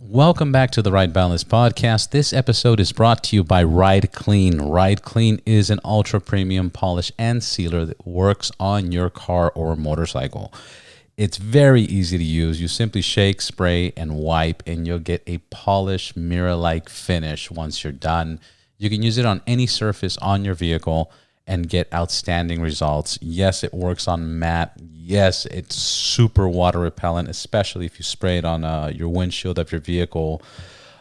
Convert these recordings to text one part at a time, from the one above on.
Welcome back to the Ride Balance podcast. This episode is brought to you by Ride Clean. Ride Clean is an ultra premium polish and sealer that works on your car or motorcycle. It's very easy to use. You simply shake, spray, and wipe, and you'll get a polished mirror-like finish once you're done. You can use it on any surface on your vehicle and get outstanding results. Yes, it works on matte. Yes, it's super water repellent, especially if you spray it on your windshield of your vehicle.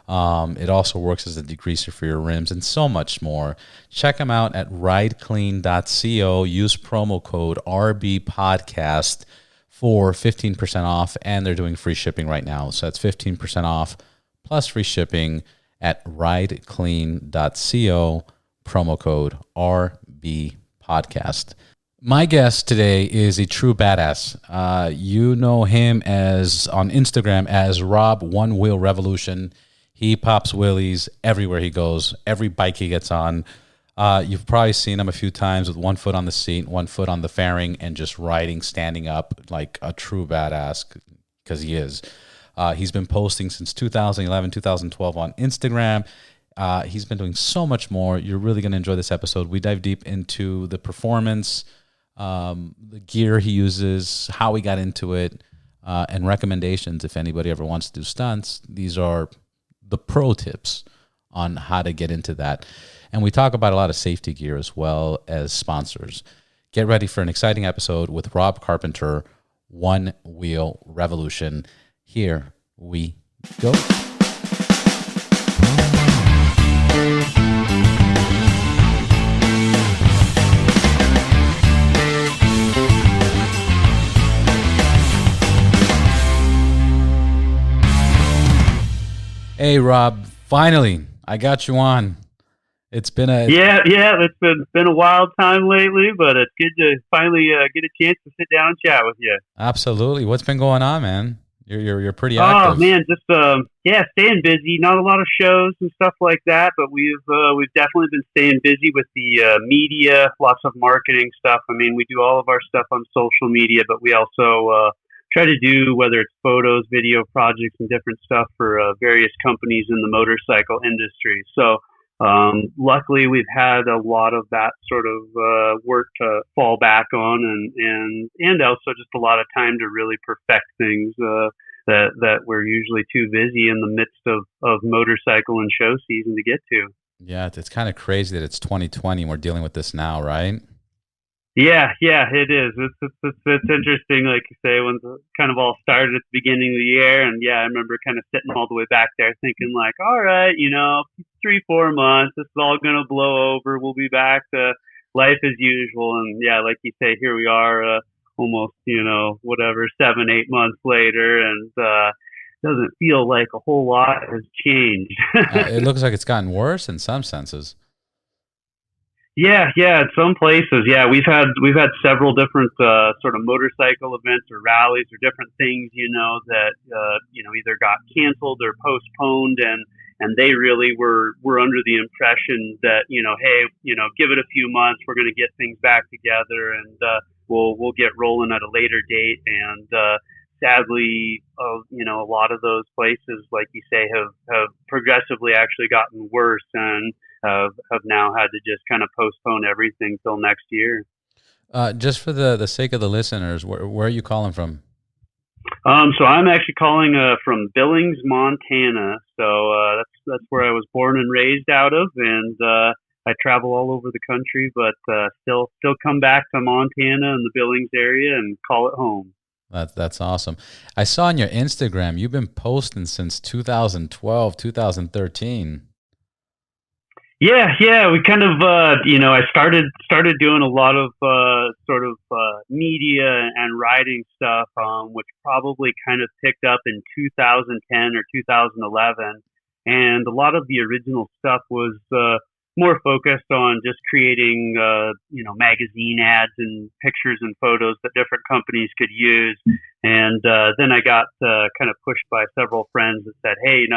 It also works as a degreaser for your rims and so much more. Check them out at rideclean.co. Use promo code RBPodcast for 15% off, and they're doing free shipping right now. So that's 15% off plus free shipping at rideclean.co, promo code RBPodcast. My guest today is a true badass. You know him as on Instagram as Rob 1WheelRevolution. He pops wheelies everywhere he goes, every bike he gets on. You've probably seen him a few times with one foot on the seat, one foot on the fairing, and just riding, standing up like a true badass, because he is. He's been posting since 2011, 2012 on Instagram. He's been doing so much more. You're really going to enjoy this episode. We dive deep into the performance, the gear he uses, how he got into it, and recommendations if anybody ever wants to do stunts. These are the pro tips on how to get into that. And we talk about a lot of safety gear as well as sponsors. Get ready for an exciting episode with Rob Carpenter, One Wheel Revolution. Here we go. Hey, Rob, finally, I got you on. It's been a... Yeah, it's been a wild time lately, but it's good to finally get a chance to sit down and chat with you. Absolutely. What's been going on, man? You're pretty active. Oh man, just staying busy. Not a lot of shows and stuff like that, but we've definitely been staying busy with the media, lots of marketing stuff. I mean, we do all of our stuff on social media, but we also try to do, whether it's photos, video projects, and different stuff for various companies in the motorcycle industry. So luckily, we've had a lot of that sort of work to fall back on, and also just a lot of time to really perfect things that we're usually too busy in the midst of motorcycle and show season to get to. Yeah, it's kind of crazy that it's 2020 and we're dealing with this now, right? Yeah, it is. It's interesting, like you say, when it kind of all started at the beginning of the year, and I remember kind of sitting all the way back there thinking like, all right, 3-4 months, this is all gonna blow over. We'll be back to life as usual, and like you say, here we are, almost 7-8 months later, and doesn't feel like a whole lot has changed. It looks like it's gotten worse in some senses. Yeah, in some places, we've had several different sort of motorcycle events or rallies or different things, that either got canceled or postponed, and they really were under the impression that hey, give it a few months, we're going to get things back together, and we'll get rolling at a later date, and sadly, a lot of those places, like you say, have progressively actually gotten worse, and have now had to just kind of postpone everything till next year. Just for the sake of the listeners, where are you calling from? So I'm actually calling from Billings, Montana. So that's where I was born and raised out of, and I travel all over the country, but still come back to Montana and the Billings area and call it home. That's awesome. I saw on your Instagram you've been posting since 2012, 2013. Yeah. We kind of, I started doing a lot of media and writing stuff, which probably kind of picked up in 2010 or 2011, and a lot of the original stuff was more focused on just creating, magazine ads and pictures and photos that different companies could use. And then I got kind of pushed by several friends that said, hey,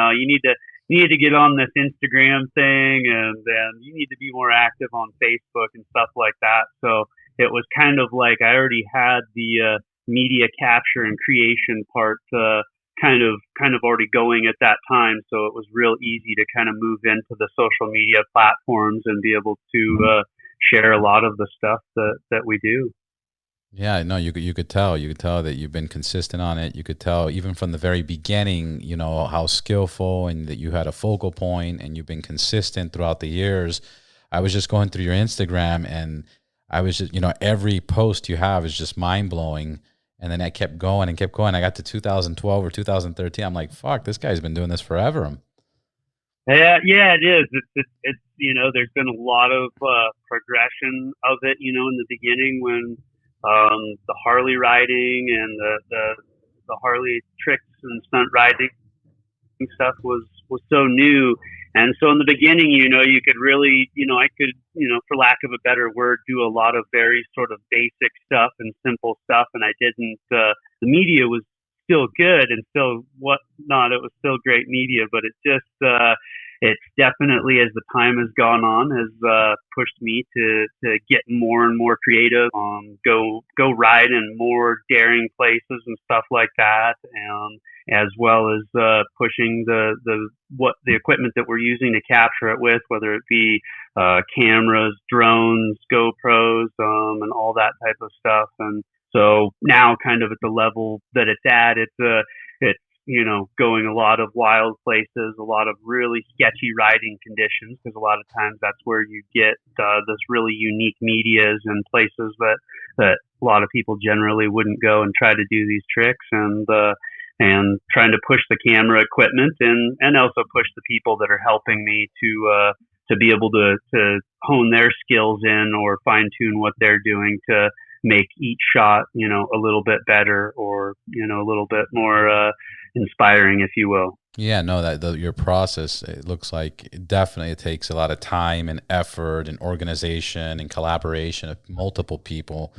you need to get on this Instagram thing, and then you need to be more active on Facebook and stuff like that. So it was kind of like I already had the media capture and creation part kind of already going at that time, so it was real easy to kind of move into the social media platforms and be able to share a lot of the stuff that we do. Yeah, no, you could tell that you've been consistent on it. You could tell even from the very beginning, you know, how skillful and that you had a focal point and you've been consistent throughout the years. I was just going through your Instagram and I was just, you know, every post you have is just mind blowing. And then I kept going and kept going. I got to 2012 or 2013. I'm like, fuck, this guy's been doing this forever. Yeah, it is. It's there's been a lot of progression of it. In the beginning when the Harley riding and the Harley tricks and stunt riding stuff was so new. And so in the beginning, you could really, I could, for lack of a better word, do a lot of very sort of basic stuff and simple stuff. And I didn't, the media was still good and still whatnot. It was still great media, but it's definitely, as the time has gone on, has pushed me to get more and more creative, go ride in more daring places and stuff like that, and as well as pushing the equipment that we're using to capture it with, whether it be cameras, drones, GoPros, and all that type of stuff. And so now, kind of at the level that it's at, it's going a lot of wild places, a lot of really sketchy riding conditions, because a lot of times that's where you get this really unique medias and places that a lot of people generally wouldn't go and try to do these tricks, and trying to push the camera equipment and also push the people that are helping me to be able to hone their skills in or fine tune what they're doing to make each shot, a little bit better or, a little bit more inspiring, if you will. Yeah, no, your process, it looks like it takes a lot of time and effort and organization and collaboration of multiple people.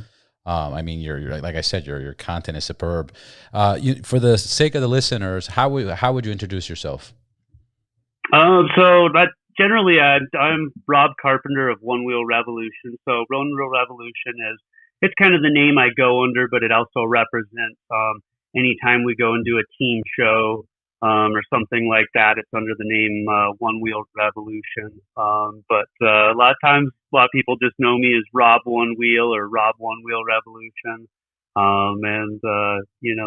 I mean, you're like I said, your content is superb. For the sake of the listeners, how would you introduce yourself? So that generally, I'm Rob Carpenter of 1WheelRevolution. So 1WheelRevolution it's kind of the name I go under, but it also represents anytime we go and do a team show or something like that, it's under the name 1WheelRevolution. But a lot of times, a lot of people just know me as Rob One Wheel or Rob 1WheelRevolution.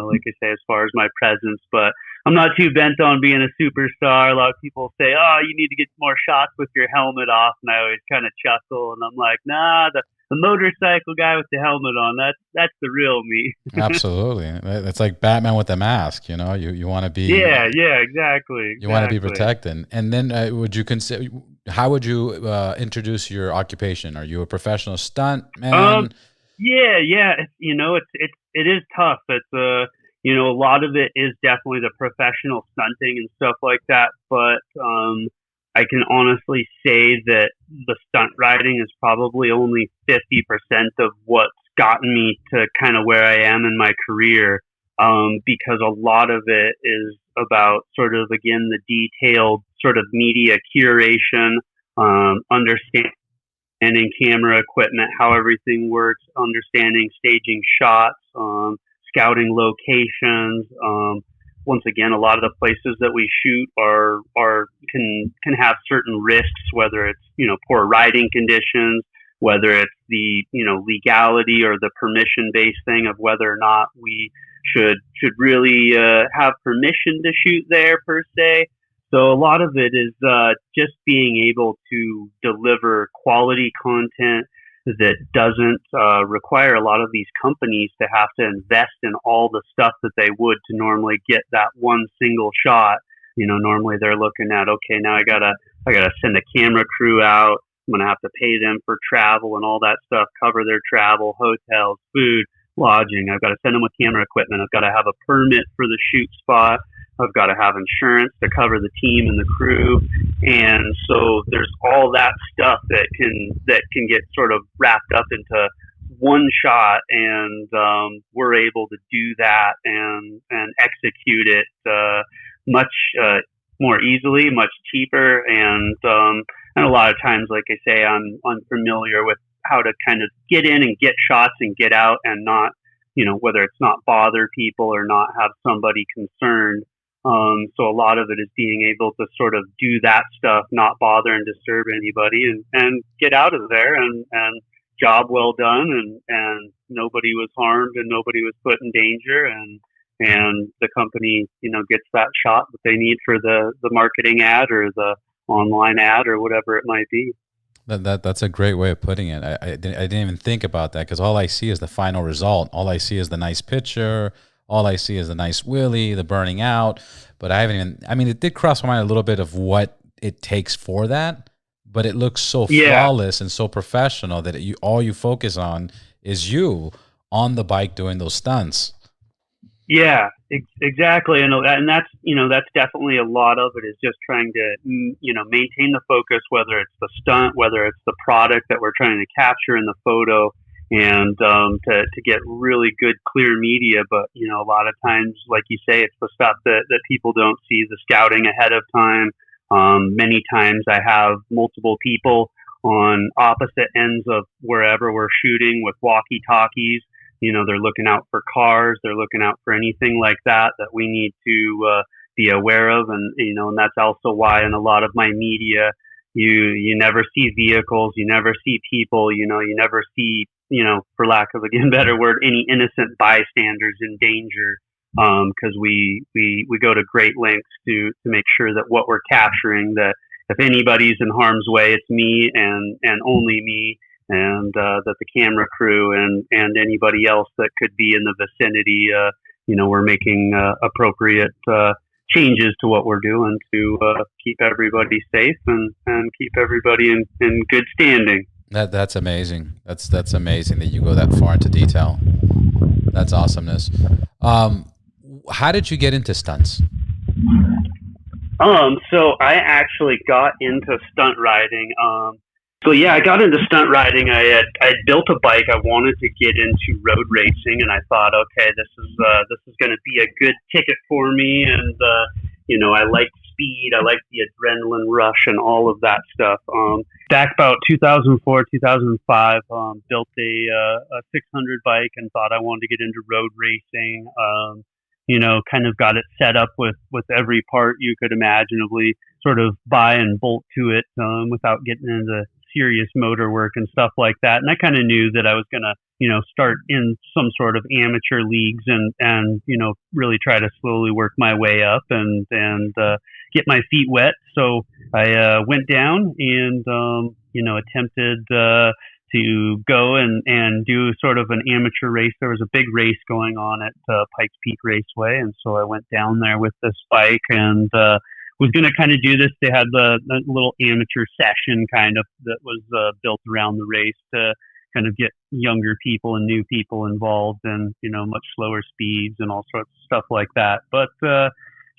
Like I say, as far as my presence, but I'm not too bent on being a superstar. A lot of people say, "Oh, you need to get more shots with your helmet off," and I always kind of chuckle, and I'm like, "Nah, the motorcycle guy with the helmet on, that's the real me." Absolutely. It's like Batman with a mask, you want to be. Yeah, exactly. You want to be protected. And then how would you introduce your occupation? Are you a professional stunt man? Yeah. It is tough. It's a lot of it is definitely the professional stunting and stuff like that. But I can honestly say that the stunt riding is probably only 50% of what's gotten me to kind of where I am in my career. Because a lot of it is about sort of, again, the detailed sort of media curation, understanding camera equipment, how everything works, understanding staging shots, scouting locations. Once again, a lot of the places that we shoot can have certain risks, whether it's poor riding conditions, whether it's the legality or the permission based thing of whether or not we should really have permission to shoot there per se. So a lot of it is just being able to deliver quality content that doesn't require a lot of these companies to have to invest in all the stuff that they would to normally get that one single shot. Normally they're looking at, okay, now I gotta send a camera crew out. I'm gonna have to pay them for travel and all that stuff, cover their travel, hotels, food, lodging. I've got to send them with camera equipment. I've got to have a permit for the shoot spot. I've got to have insurance to cover the team and the crew. And so there's all that stuff that can get sort of wrapped up into one shot, and we're able to do that and execute it much more easily, much cheaper, and a lot of times, like I say, I'm unfamiliar with how to kind of get in and get shots and get out and not whether it's not bother people or not have somebody concerned. So a lot of it is being able to sort of do that stuff, not bother and disturb anybody, and get out of there, and job well done, and nobody was harmed and nobody was put in danger, and the company, gets that shot that they need for the marketing ad or the online ad or whatever it might be. That's a great way of putting it. I didn't even think about that because all I see is the final result. All I see is the nice picture. All I see is the nice wheelie, the burning out. But I haven't even. I mean, it did cross my mind a little bit of what it takes for that. But it looks so Yeah. flawless and so professional that all you focus on is you on the bike doing those stunts. Yeah, exactly, and that's definitely a lot of it is just trying to maintain the focus, whether it's the stunt, whether it's the product that we're trying to capture in the photo, and to get really good clear media. But a lot of times, like you say, it's the stuff that people don't see, the scouting ahead of time. Many times, I have multiple people on opposite ends of wherever we're shooting with walkie talkies. They're looking out for cars. They're looking out for anything like that we need to be aware of. And that's also why in a lot of my media, you never see vehicles, you never see people, you never see, for lack of, again, better word, any innocent bystanders in danger. Because we go to great lengths to make sure that what we're capturing, that if anybody's in harm's way, it's me and only me. And that the camera crew and anybody else that could be in the vicinity, we're making appropriate changes to what we're doing to keep everybody safe and keep everybody in good standing. That's amazing. That's amazing that you go that far into detail. That's awesomeness. How did you get into stunts? So I actually got into stunt riding. So yeah, I got into stunt riding. I had built a bike. I wanted to get into road racing, and I thought, okay, this is going to be a good ticket for me. And I like speed. I like the adrenaline rush and all of that stuff. Back about 2004, 2005, built a 600 bike and thought I wanted to get into road racing. Kind of got it set up with every part you could imaginably sort of buy and bolt to it without getting into serious motor work and stuff like that. And I kind of knew that I was going to, start in some sort of amateur leagues and really try to slowly work my way up and get my feet wet. So I went down and, attempted to go and do sort of an amateur race. There was a big race going on at Pikes Peak Raceway. And so I went down there with this bike and, was going to kind of do this. They had the little amateur session kind of that was built around the race to kind of get younger people and new people involved and, much slower speeds and all sorts of stuff like that. But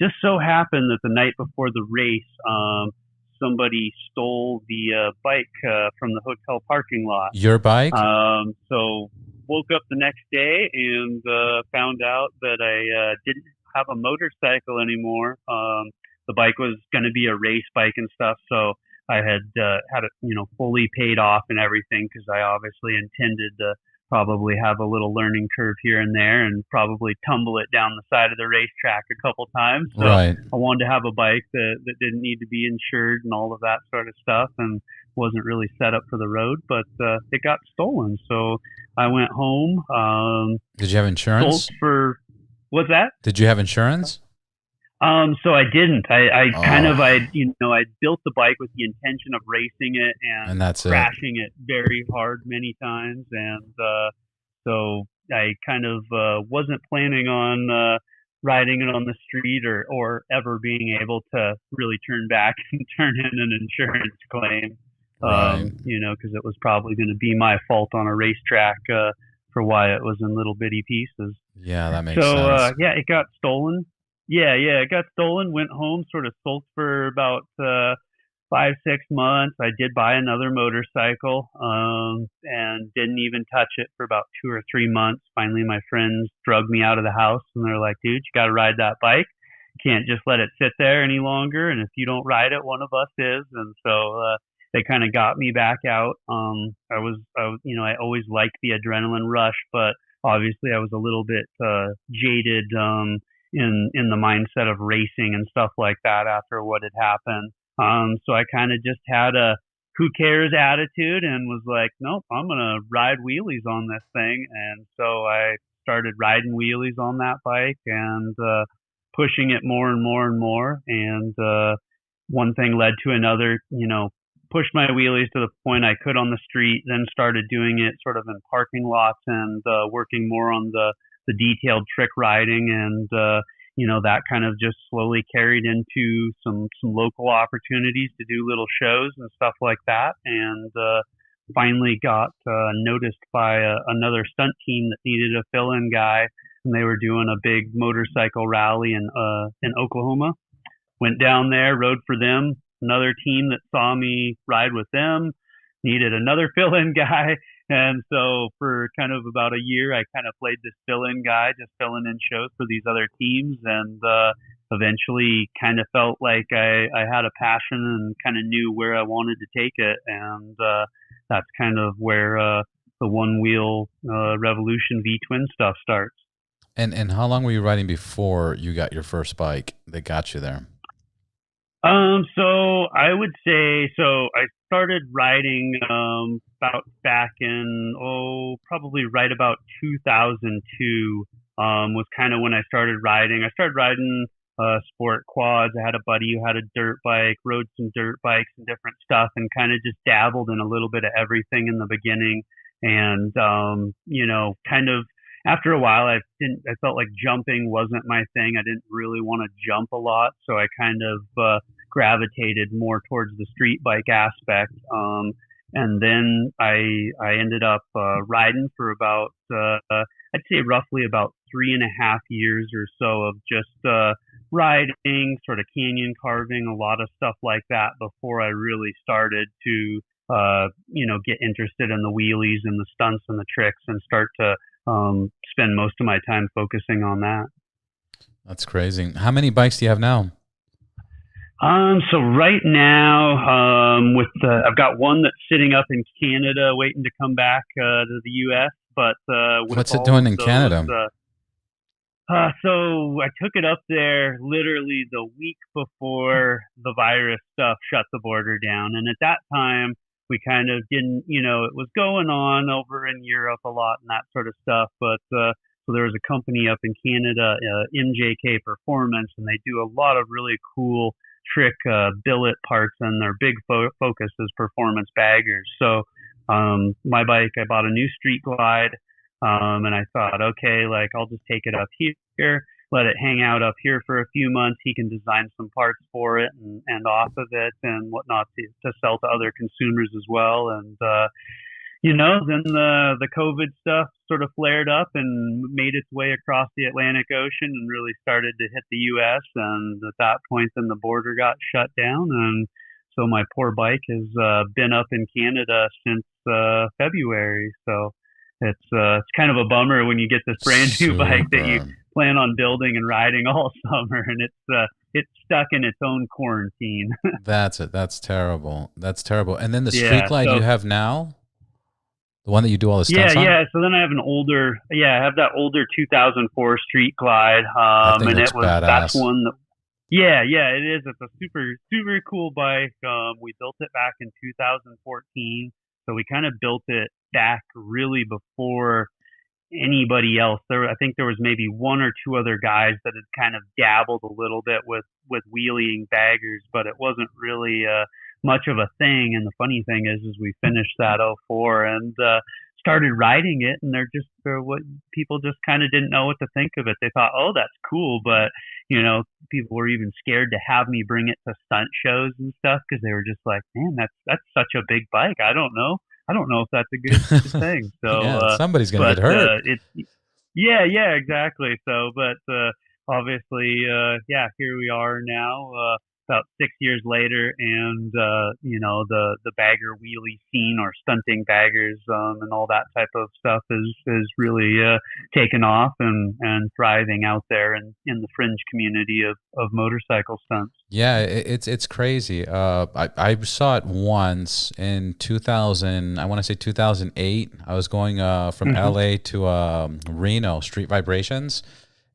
just so happened that the night before the race, somebody stole the bike from the hotel parking lot. Your bike? So woke up the next day and found out that I didn't have a motorcycle anymore. The bike was going to be a race bike and stuff, so I had had it, fully paid off and everything because I obviously intended to probably have a little learning curve here and there and probably tumble it down the side of the racetrack a couple times. So right. I wanted to have a bike that didn't need to be insured and all of that sort of stuff and wasn't really set up for the road, but it got stolen. So I went home. Did you have insurance? What's that? Did you have insurance? So I didn't. I built the bike with the intention of racing it and that's crashing it very hard many times. And, so I kind of, wasn't planning on, riding it on the street or ever being able to really turn back and turn in an insurance claim. Right. Cause it was probably going to be my fault on a racetrack, for why it was in little bitty pieces. Yeah, that makes sense. So, yeah, it got stolen. Yeah, it got stolen, went home, sort of sulked for about 5-6 months. I did buy another motorcycle and didn't even touch it for about 2 or 3 months. Finally, my friends drugged me out of the house, and they're like, dude, you got to ride that bike. You can't just let it sit there any longer, and if you don't ride it, one of us is. And so they kind of got me back out. I always liked the adrenaline rush, but obviously I was a little bit jaded in the mindset of racing and stuff like that after what had happened. So I kind of just had a who cares attitude and was like, nope, I'm gonna ride wheelies on this thing. And so I started riding wheelies on that bike and pushing it more and more and more. And one thing led to another. Pushed my wheelies to the point I could on the street, then started doing it sort of in parking lots and working more on the detailed trick riding. And that kind of just slowly carried into some local opportunities to do little shows and stuff like that. And finally got noticed by another stunt team that needed a fill-in guy, and they were doing a big motorcycle rally in Oklahoma. Went down there, rode for them. Another team that saw me ride with them needed another fill-in guy. And so for kind of about a year, I kind of played this fill-in guy, just filling in shows for these other teams. And eventually kind of felt like I had a passion and kind of knew where I wanted to take it. And that's kind of where the One Wheel Revolution V-twin stuff starts. And how long were you riding before you got your first bike that got you there? So I would say, I started riding, about back in, probably right about 2002, was kind of when I started riding. I started riding, sport quads. I had a buddy who had a dirt bike, rode some dirt bikes and different stuff, and kind of just dabbled in a little bit of everything in the beginning. And, kind of, after a while, I felt like jumping wasn't my thing. I didn't really want to jump a lot. So I kind of, gravitated more towards the street bike aspect. And then I ended up, riding for about, I'd say roughly about 3.5 years or so of just, riding, sort of canyon carving, a lot of stuff like that before I really started to, get interested in the wheelies and the stunts and the tricks and start to, spend most of my time focusing on that. That's crazy. How many bikes do you have now? So right now, I've got one that's sitting up in Canada waiting to come back, to the US, but, What's it doing in Canada? So I took it up there literally the week before the virus stuff shut the border down. And at that time, we kind of didn't, it was going on over in Europe a lot and that sort of stuff. But so there was a company up in Canada, MJK Performance, and they do a lot of really cool trick billet parts, and their big focus is performance baggers. So my bike, I bought a new Street Glide, and I thought, okay, like I'll just take it up here, let it hang out up here for a few months. He can design some parts for it and off of it and whatnot to sell to other consumers as well. And then the COVID stuff sort of flared up and made its way across the Atlantic Ocean and really started to hit the U.S. And at that point, then the border got shut down. And so my poor bike has been up in Canada since February. So it's kind of a bummer when you get this brand new bike that you plan on building and riding all summer, and it's stuck in its own quarantine. That's it. That's terrible. That's terrible. And then the Street Glide you have now? The one that you do all the stunts on? Yeah. So then I have I have that older 2004 Street Glide. And that's one that, it is. It's a super, super cool bike. We built it back in 2014. So we kind of built it back really before anybody else. I think there was maybe one or two other guys that had kind of dabbled a little bit with wheeling baggers, but it wasn't really, much of a thing. And the funny thing is we finished that '04 and started riding it, and what people just kind of didn't know what to think of it. They thought, oh, that's cool, but people were even scared to have me bring it to stunt shows and stuff because they were just like, man, that's such a big bike. I don't know if that's a good thing. So somebody's gonna get hurt. Exactly. So, but obviously, here we are now. about 6 years later, and the bagger wheelie scene or stunting baggers and all that type of stuff is really taken off and thriving out there in the fringe community of motorcycle stunts. Yeah, it's crazy. I saw it once in 2000. I want to say 2008. I was going from LA to Reno, Street Vibrations,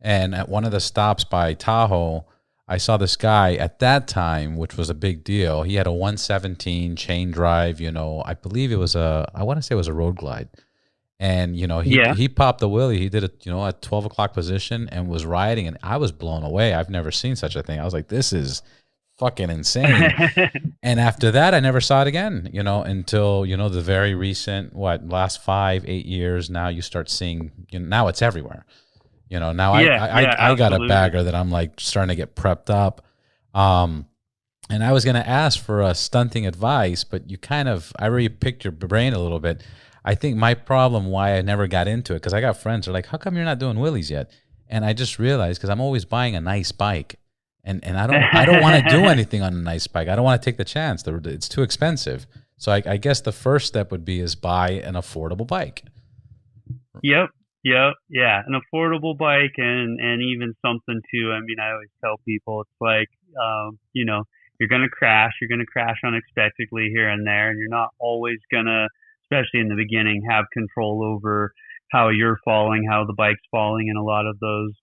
and at one of the stops by Tahoe, I saw this guy at that time, which was a big deal. He had a 117 chain drive. I believe it was I want to say it was a Road Glide. And, he popped the wheelie. He did it, at 12 o'clock position and was riding. And I was blown away. I've never seen such a thing. I was like, this is fucking insane. And after that, I never saw it again, until, the very recent, last 5-8 years. Now you start seeing, now it's everywhere. Now I got a bagger that I'm like starting to get prepped up. And I was going to ask for a stunting advice, but I already picked your brain a little bit. I think my problem why I never got into it, because I got friends who are like, how come you're not doing wheelies yet? And I just realized because I'm always buying a nice bike, and I don't want to do anything on a nice bike. I don't want to take the chance. It's too expensive. So I guess the first step would be is buy an affordable bike. Yep. Yeah. An affordable bike and even something too. I mean, I always tell people it's like, you're going to crash. You're going to crash unexpectedly here and there, and you're not always going to, especially in the beginning, have control over how you're falling, how the bike's falling, and a lot of those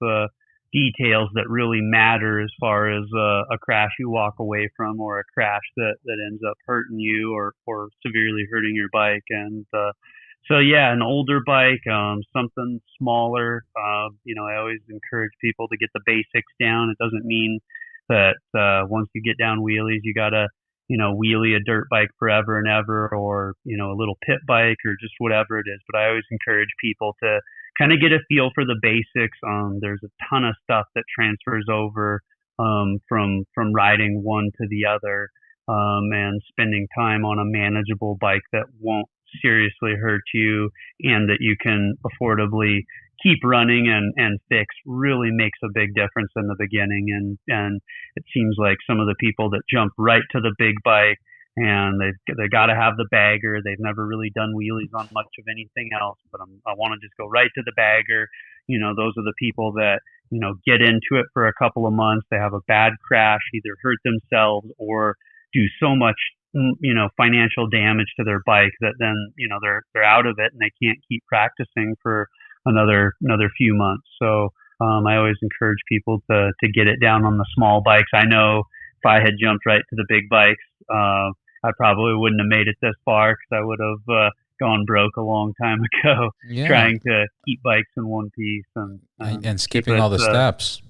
details that really matter as far as a crash you walk away from or a crash that ends up hurting you or severely hurting your bike. And so, yeah, an older bike, something smaller. I always encourage people to get the basics down. It doesn't mean that once you get down wheelies, you got to wheelie a dirt bike forever and ever, or, a little pit bike or just whatever it is. But I always encourage people to kind of get a feel for the basics. There's a ton of stuff that transfers over from riding one to the other, and spending time on a manageable bike that won't seriously hurt you and that you can affordably keep running and fix really makes a big difference in the beginning. And it seems like some of the people that jump right to the big bike and they got to have the bagger. They've never really done wheelies on much of anything else, but I want to just go right to the bagger. Those are the people that, get into it for a couple of months. They have a bad crash, either hurt themselves or do so much, financial damage to their bike that then, they're out of it and they can't keep practicing for another few months. So I always encourage people to get it down on the small bikes. I know if I had jumped right to the big bikes, I probably wouldn't have made it this far because I would have gone broke a long time ago, trying to keep bikes in one piece and skipping all the steps.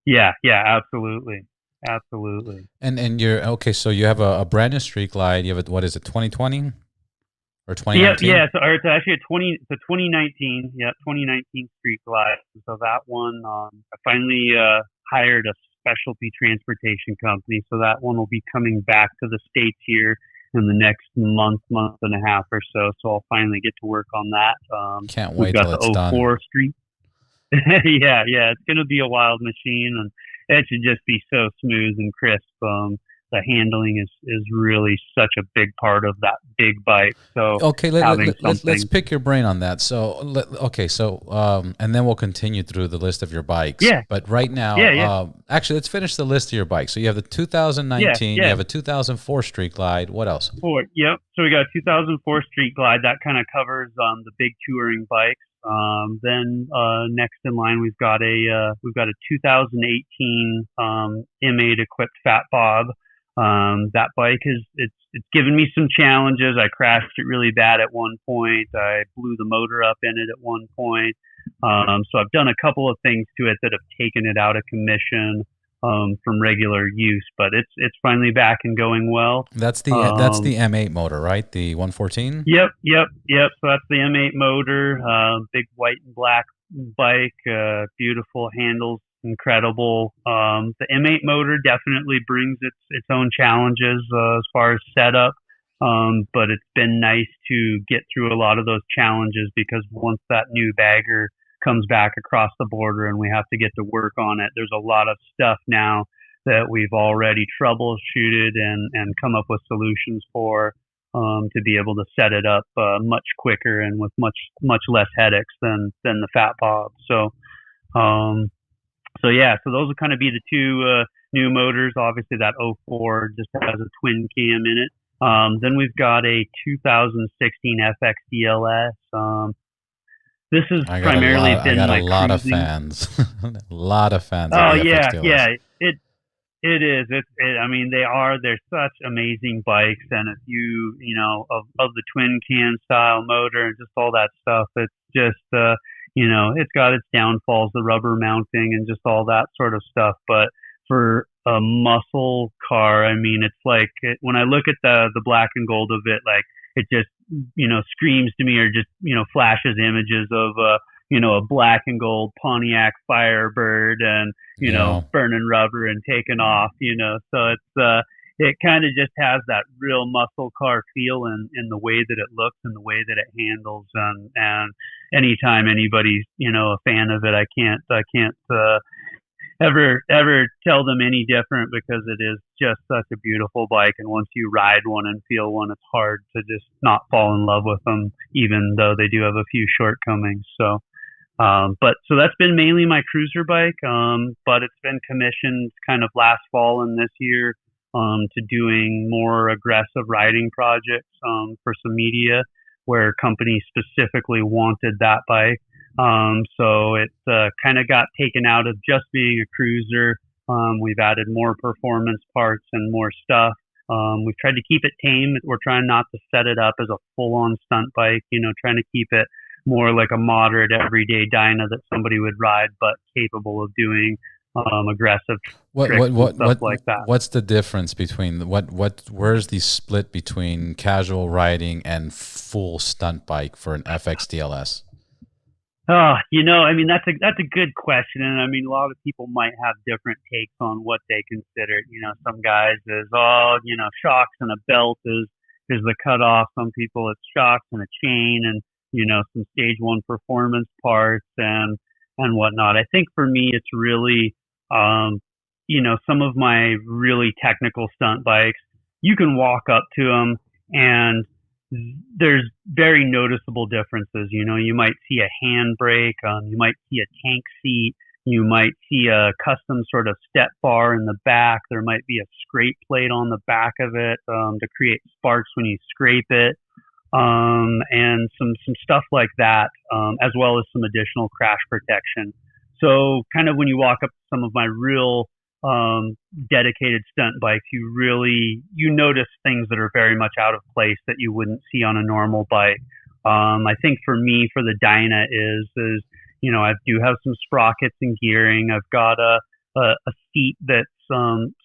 Yeah, absolutely. And you're okay. So you have a brand new Street Glide. You have what is it, 2020 or 2019? Yeah. So it's actually 2019. Yeah, 2019 Street Glide. So that one, I finally hired a specialty transportation company. So that one will be coming back to the States here in the next month and a half or so. So I'll finally get to work on that. Can't wait till it's done. 04 Street. yeah. It's going to be a wild machine, and it should just be so smooth and crisp. The handling is really such a big part of that big bike. So okay, let's pick your brain on that. So and then we'll continue through the list of your bikes. Yeah. But right now, actually, let's finish the list of your bikes. So you have the 2019, you have a 2004 Street Glide. What else? Yep. So we got a 2004 Street Glide that kind of covers the big touring bikes. Then next in line we've got a 2018 M8 equipped Fat Bob. That bike it's given me some challenges. I crashed it really bad at one point. I blew the motor up in it at one point. So I've done a couple of things to it that have taken it out of commission from regular use, but it's finally back and going well. That's the M8 motor, right? The 114? Yep. So that's the M8 motor, big white and black bike, beautiful handles, incredible. The M8 motor definitely brings its own challenges as far as setup, but it's been nice to get through a lot of those challenges because once that new bagger comes back across the border and we have to get to work on it, there's a lot of stuff now that we've already troubleshooted and come up with solutions for, to be able to set it up much quicker and with much less headaches than the Fat Bob. Um, so those would kind of be the two new motors. Obviously, that '04 just has a twin cam in it. Then we've got a 2016 FX DLS. This has primarily been my cruising. A lot of fans. A lot of fans Oh of the yeah, FX DLS. yeah. It is. I mean, they're such amazing bikes, and if you know, of the twin cam style motor and just all that stuff, it's just, it's got its downfalls, the rubber mounting and just all that sort of stuff. But for a muscle car, I mean, it's like, when I look at the black and gold of it, like, it just, screams to me, or just, flashes images of, a black and gold Pontiac Firebird and, burning rubber and taking off, so it kind of just has that real muscle car feel in the way that it looks and the way that it handles. And anytime anybody's, a fan of it, I can't ever tell them any different, because it is just such a beautiful bike. And once you ride one and feel one, it's hard to just not fall in love with them, even though they do have a few shortcomings. So that's been mainly my cruiser bike. But it's been commissioned kind of last fall and this year, to doing more aggressive riding projects, for some media where companies specifically wanted that bike. So it kind of got taken out of just being a cruiser. We've added more performance parts and more stuff. We've tried to keep it tame. We're trying not to set it up as a full-on stunt bike, trying to keep it more like a moderate everyday Dyna that somebody would ride, but capable of doing aggressive tricks and stuff like that. What's the difference between where's the split between casual riding and full stunt bike for an FX DLS? I mean, that's a good question. And I mean, a lot of people might have different takes on what they consider. Some guys is, shocks and a belt is the cutoff. Some people it's shocks and a chain and, some stage one performance parts and whatnot. I think for me, it's really, some of my really technical stunt bikes, you can walk up to them and there's very noticeable differences. You might see a handbrake, you might see a tank seat, you might see a custom sort of step bar in the back. There might be a scrape plate on the back of it, to create sparks when you scrape it, and some stuff like that, as well as some additional crash protection. So kind of when you walk up to some of my real dedicated stunt bikes, you notice things that are very much out of place that you wouldn't see on a normal bike. I think for me, for the Dyna is I do have some sprockets and gearing. I've got a seat that's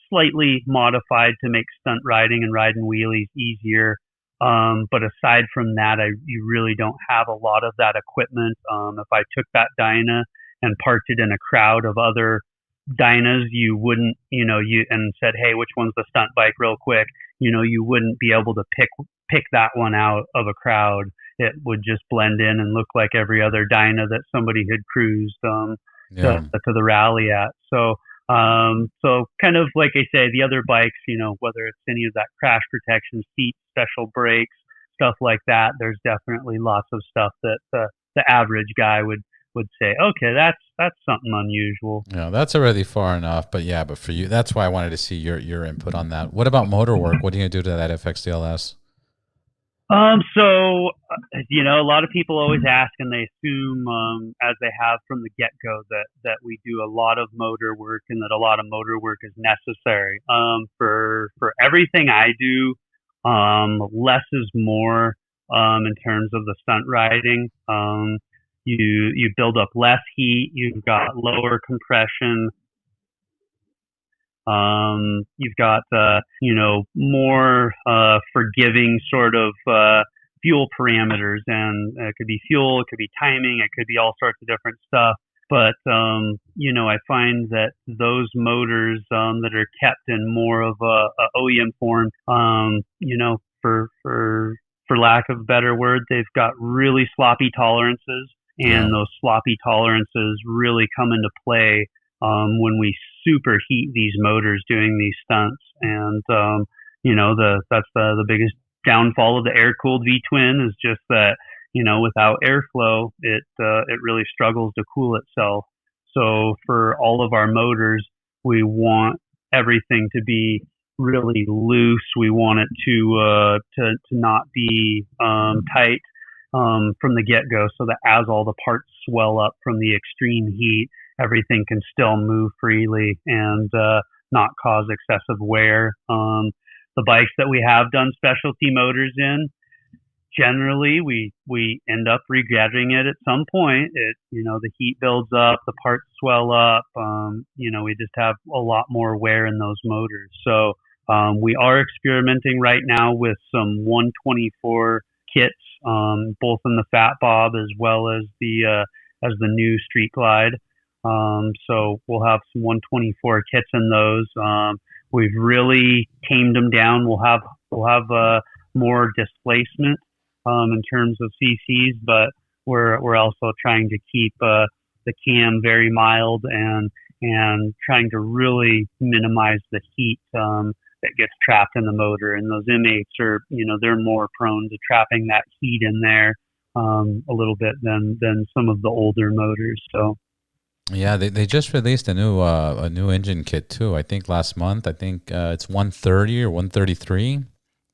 slightly modified to make stunt riding and riding wheelies easier. But aside from that, you really don't have a lot of that equipment. If I took that Dyna and parked it in a crowd of other Dynas, you wouldn't, and said, hey, which one's the stunt bike real quick, you wouldn't be able to pick that one out of a crowd. It would just blend in and look like every other Dyna that somebody had cruised to the rally at. So kind of like I say, the other bikes, whether it's any of that crash protection, seat, special brakes, stuff like that, there's definitely lots of stuff that the average guy would say, okay, that's something unusual. Yeah, that's already far enough. But for you, that's why I wanted to see your input on that. What about motor work? What are you going to do to that FX DLS? A lot of people always ask, and they assume, as they have from the get-go, that we do a lot of motor work and that a lot of motor work is necessary. For everything I do, less is more, in terms of the stunt riding. You build up less heat, you've got lower compression, you've got, more forgiving sort of fuel parameters, and it could be fuel, it could be timing, it could be all sorts of different stuff. But, I find that those motors that are kept in more of a OEM form, for lack of a better word, they've got really sloppy tolerances. And those sloppy tolerances really come into play when we superheat these motors doing these stunts. And that's the biggest downfall of the air cooled V twin is just that without airflow, it really struggles to cool itself. So for all of our motors, we want everything to be really loose. We want it to not be tight from the get go, so that as all the parts swell up from the extreme heat, everything can still move freely and not cause excessive wear. The bikes that we have done specialty motors in, generally we end up regretting it at some point. The heat builds up, the parts swell up. We just have a lot more wear in those motors. So we are experimenting right now with some 124 kits, both in the Fat Bob as well as the new Street Glide. So we'll have some 124 kits in those. We've really tamed them down. We'll have more displacement in terms of CCs, but we're also trying to keep the cam very mild and trying to really minimize the heat that gets trapped in the motor. And those M8s are, they're more prone to trapping that heat in there a little bit than some of the older motors. So. Yeah, they just released a new engine kit too. I think last month. I think it's 130 or 133.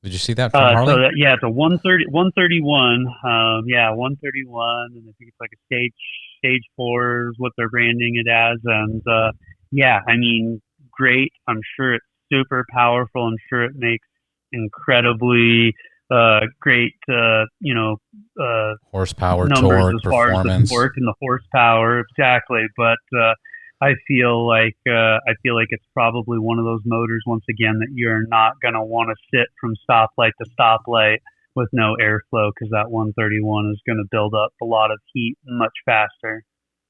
Did you see that from Harley? It's a 131. 131, and I think it's like a stage 4 is what they're branding it as. And great. I'm sure it's super powerful. I'm sure it makes incredibly great, horsepower, numbers torque, as far performance, as the torque and the horsepower, exactly. But I feel like it's probably one of those motors, once again, that you're not going to want to sit from stoplight to stoplight with no airflow, because that 131 is going to build up a lot of heat much faster.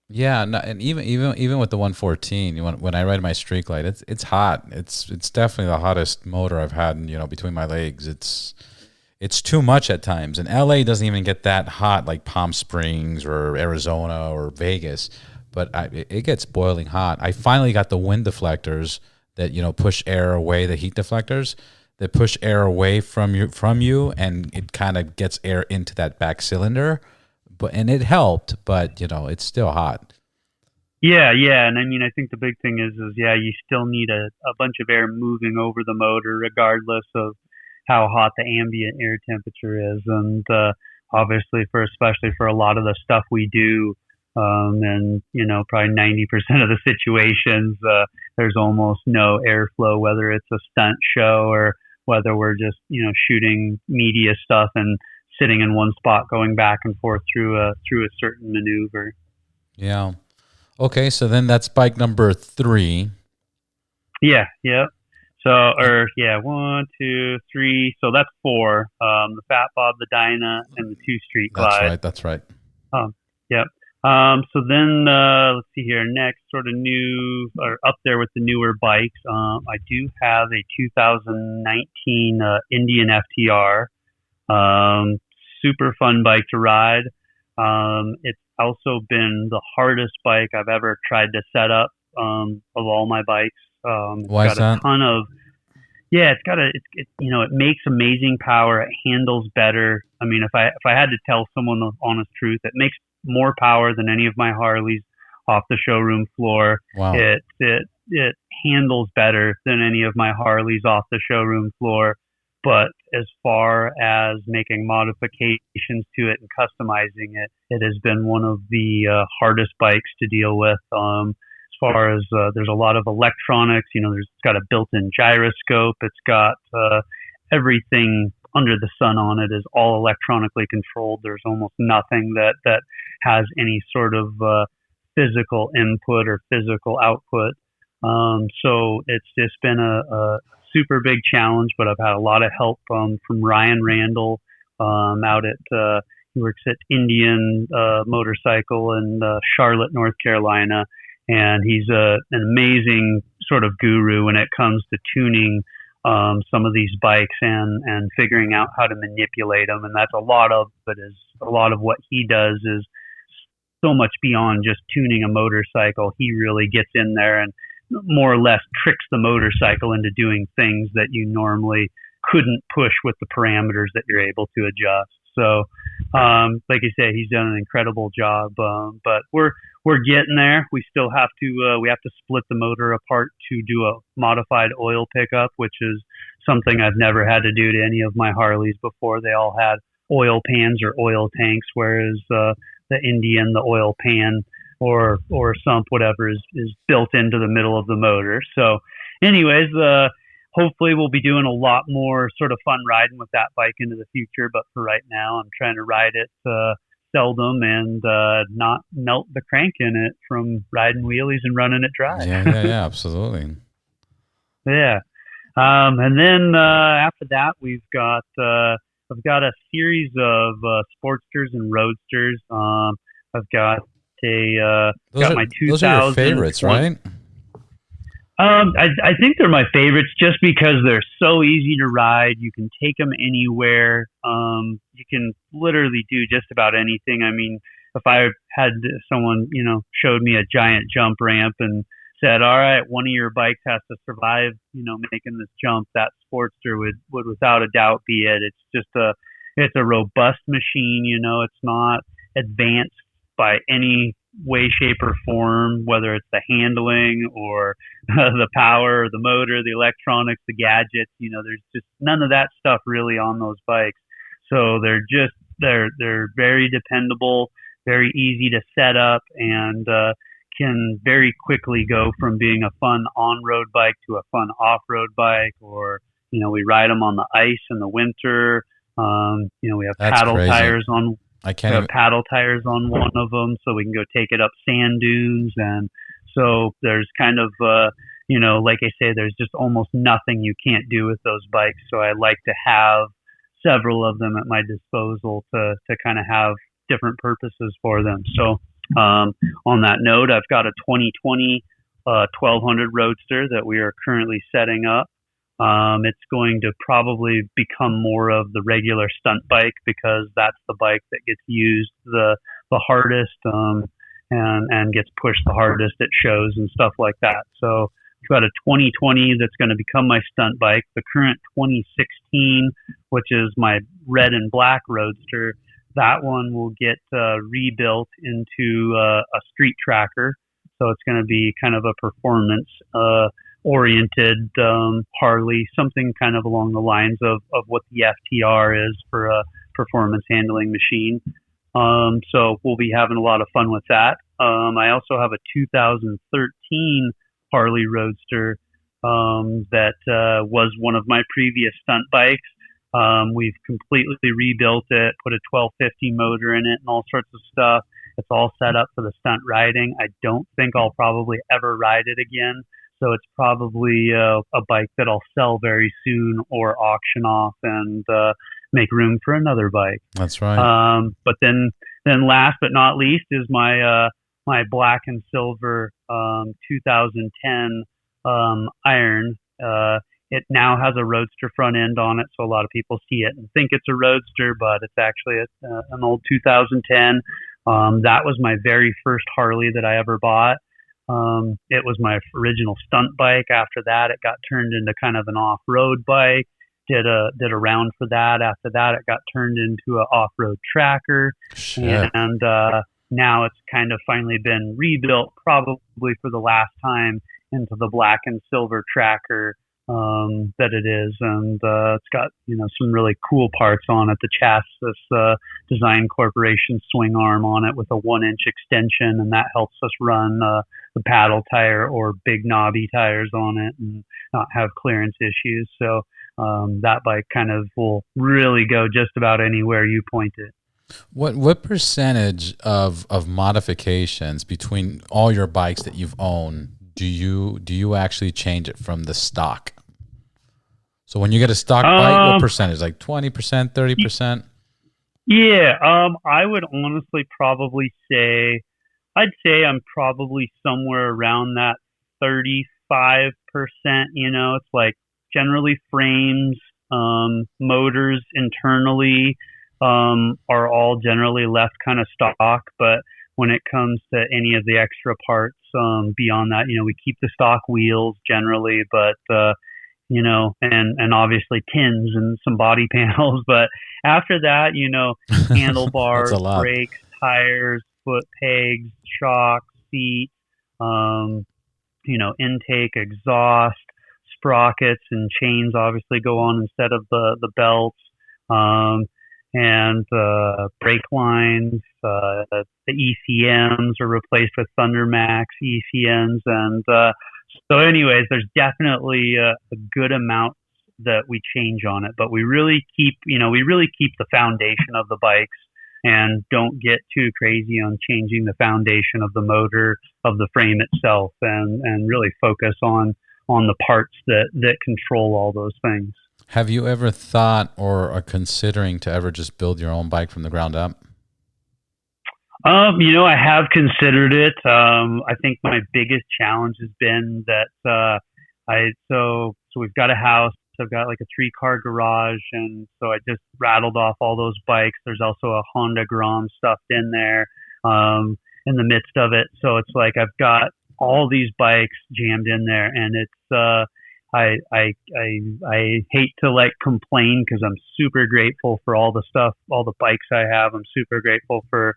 Yeah, and even with the 114, when I ride my Street Glide, it's hot. It's definitely the hottest motor I've had, between my legs. It's too much at times. And LA doesn't even get that hot like Palm Springs or Arizona or Vegas, but it gets boiling hot. I finally got the wind deflectors that push air away, the heat deflectors that push air away from you, and it kind of gets air into that back cylinder. And it helped, but it's still hot. Yeah, and I think the big thing is you still need a bunch of air moving over the motor, regardless of how hot the ambient air temperature is. And obviously, especially for a lot of the stuff we do, and probably 90% of the situations, there's almost no airflow, whether it's a stunt show or whether we're just shooting media stuff and sitting in one spot going back and forth through a certain maneuver. Yeah. Okay, so then that's bike number 3. Yeah. So 1, 2, 3. So that's 4. The Fat Bob, the Dyna, and the 2 Street Glide. That's right. Yep. So then let's see here. Next, sort of new or up there with the newer bikes. I do have a 2019 Indian FTR. Super fun bike to ride. It's also been the hardest bike I've ever tried to set up of all my bikes. Why is that? It makes amazing power. It handles better. I mean, if I had to tell someone the honest truth, it makes more power than any of my Harleys off the showroom floor. Wow. It handles better than any of my Harleys off the showroom floor. But as far as making modifications to it and customizing it, it has been one of the hardest bikes to deal with. As far as there's a lot of electronics, it's got a built-in gyroscope. It's got everything under the sun on it is all electronically controlled. There's almost nothing that has any sort of physical input or physical output. So it's just been a super big challenge, but I've had a lot of help from Ryan Randall out at he works at Indian Motorcycle in Charlotte, North Carolina, and he's an amazing sort of guru when it comes to tuning some of these bikes and figuring out how to manipulate them. And that's a lot of what he does is so much beyond just tuning a motorcycle. He really gets in there and more or less tricks the motorcycle into doing things that you normally couldn't push with the parameters that you're able to adjust. So, like I say, he's done an incredible job. But we're getting there. We still have to we have to split the motor apart to do a modified oil pickup, which is something I've never had to do to any of my Harleys before. They all had oil pans or oil tanks, whereas the Indian, the oil pan or sump, whatever, is built into the middle of the motor. So, anyways, hopefully we'll be doing a lot more sort of fun riding with that bike into the future. But for right now, I'm trying to ride it seldom and not melt the crank in it from riding wheelies and running it dry. Yeah, absolutely. Yeah. And then after that, I've got a series of Sportsters and Roadsters. I've got my 2000. Those are your favorites, right? I think they're my favorites just because they're so easy to ride. You can take them anywhere. You can literally do just about anything. I mean, if I had someone, showed me a giant jump ramp and said, all right, one of your bikes has to survive, making this jump, that Sportster would without a doubt be it. It's just it's a robust machine. It's not advanced by any way, shape, or form, whether it's the handling or the power, or the motor, the electronics, the gadgets. There's just none of that stuff really on those bikes. So they're very dependable, very easy to set up, and can very quickly go from being a fun on-road bike to a fun off-road bike. Or we ride them on the ice in the winter. We have tires on. Paddle tires on one of them, so we can go take it up sand dunes. And so there's kind of, like I say, there's just almost nothing you can't do with those bikes. So I like to have several of them at my disposal to kind of have different purposes for them. So on that note, I've got a 2020 1200 Roadster that we are currently setting up. It's going to probably become more of the regular stunt bike because that's the bike that gets used the hardest and gets pushed the hardest at shows and stuff like that. So I've got a 2020 that's going to become my stunt bike. The current 2016, which is my red and black Roadster, that one will get rebuilt into a street tracker. So it's going to be kind of a performance oriented Harley, something kind of along the lines of what the FTR is for a performance handling machine. So we'll be having a lot of fun with that. I also have a 2013 Harley Roadster that was one of my previous stunt bikes. We've completely rebuilt it, put a 1250 motor in it and all sorts of stuff. It's all set up for the stunt riding. I don't think I'll probably ever ride it again. So it's probably a bike that I'll sell very soon or auction off and make room for another bike. That's right. But then last but not least is my black and silver 2010 Iron. It now has a Roadster front end on it, so a lot of people see it and think it's a Roadster, but it's actually an old 2010. That was my very first Harley that I ever bought. It was my original stunt bike. After that, it got turned into kind of an off-road bike. Did a round for that. After that, it got turned into an off-road tracker. Shit. And now it's kind of finally been rebuilt, probably for the last time, into the black and silver tracker that it is. And it's got some really cool parts on it. The Chassis Design Corporation swing arm on it with a 1-inch extension, and that helps us run the paddle tire or big knobby tires on it and not have clearance issues. So that bike kind of will really go just about anywhere you point it. What percentage of modifications between all your bikes that you've owned do you actually change it from the stock? So when you get a stock bike, what percentage? Like 20%, 30%? Yeah, I would honestly probably say, I'm probably somewhere around that 35%. It's like generally frames, motors internally are all generally left kind of stock, but when it comes to any of the extra parts, Beyond that, we keep the stock wheels generally, but and obviously tins and some body panels. But after that, That's handlebars, a lot. brakes, tires, foot pegs, shocks, seat, um, intake, exhaust, sprockets, and chains obviously go on instead of the belts. Um, and brake lines, the ECMs are replaced with Thundermax ECMs, and so, anyways, there's definitely a good amount that we change on it, but we really keep the foundation of the bikes and don't get too crazy on changing the foundation of the motor, of the frame itself, and really focus on the parts that control all those things. Have you ever thought or are considering to ever just build your own bike from the ground up? I have considered it. I think my biggest challenge has been that so we've got a house. I've got like a 3-car garage, and so I just rattled off all those bikes. There's also a Honda Grom stuffed in there in the midst of it. So it's like I've got all these bikes jammed in there, and it's I hate to complain because I'm super grateful for all the stuff, all the bikes I have. I'm super grateful for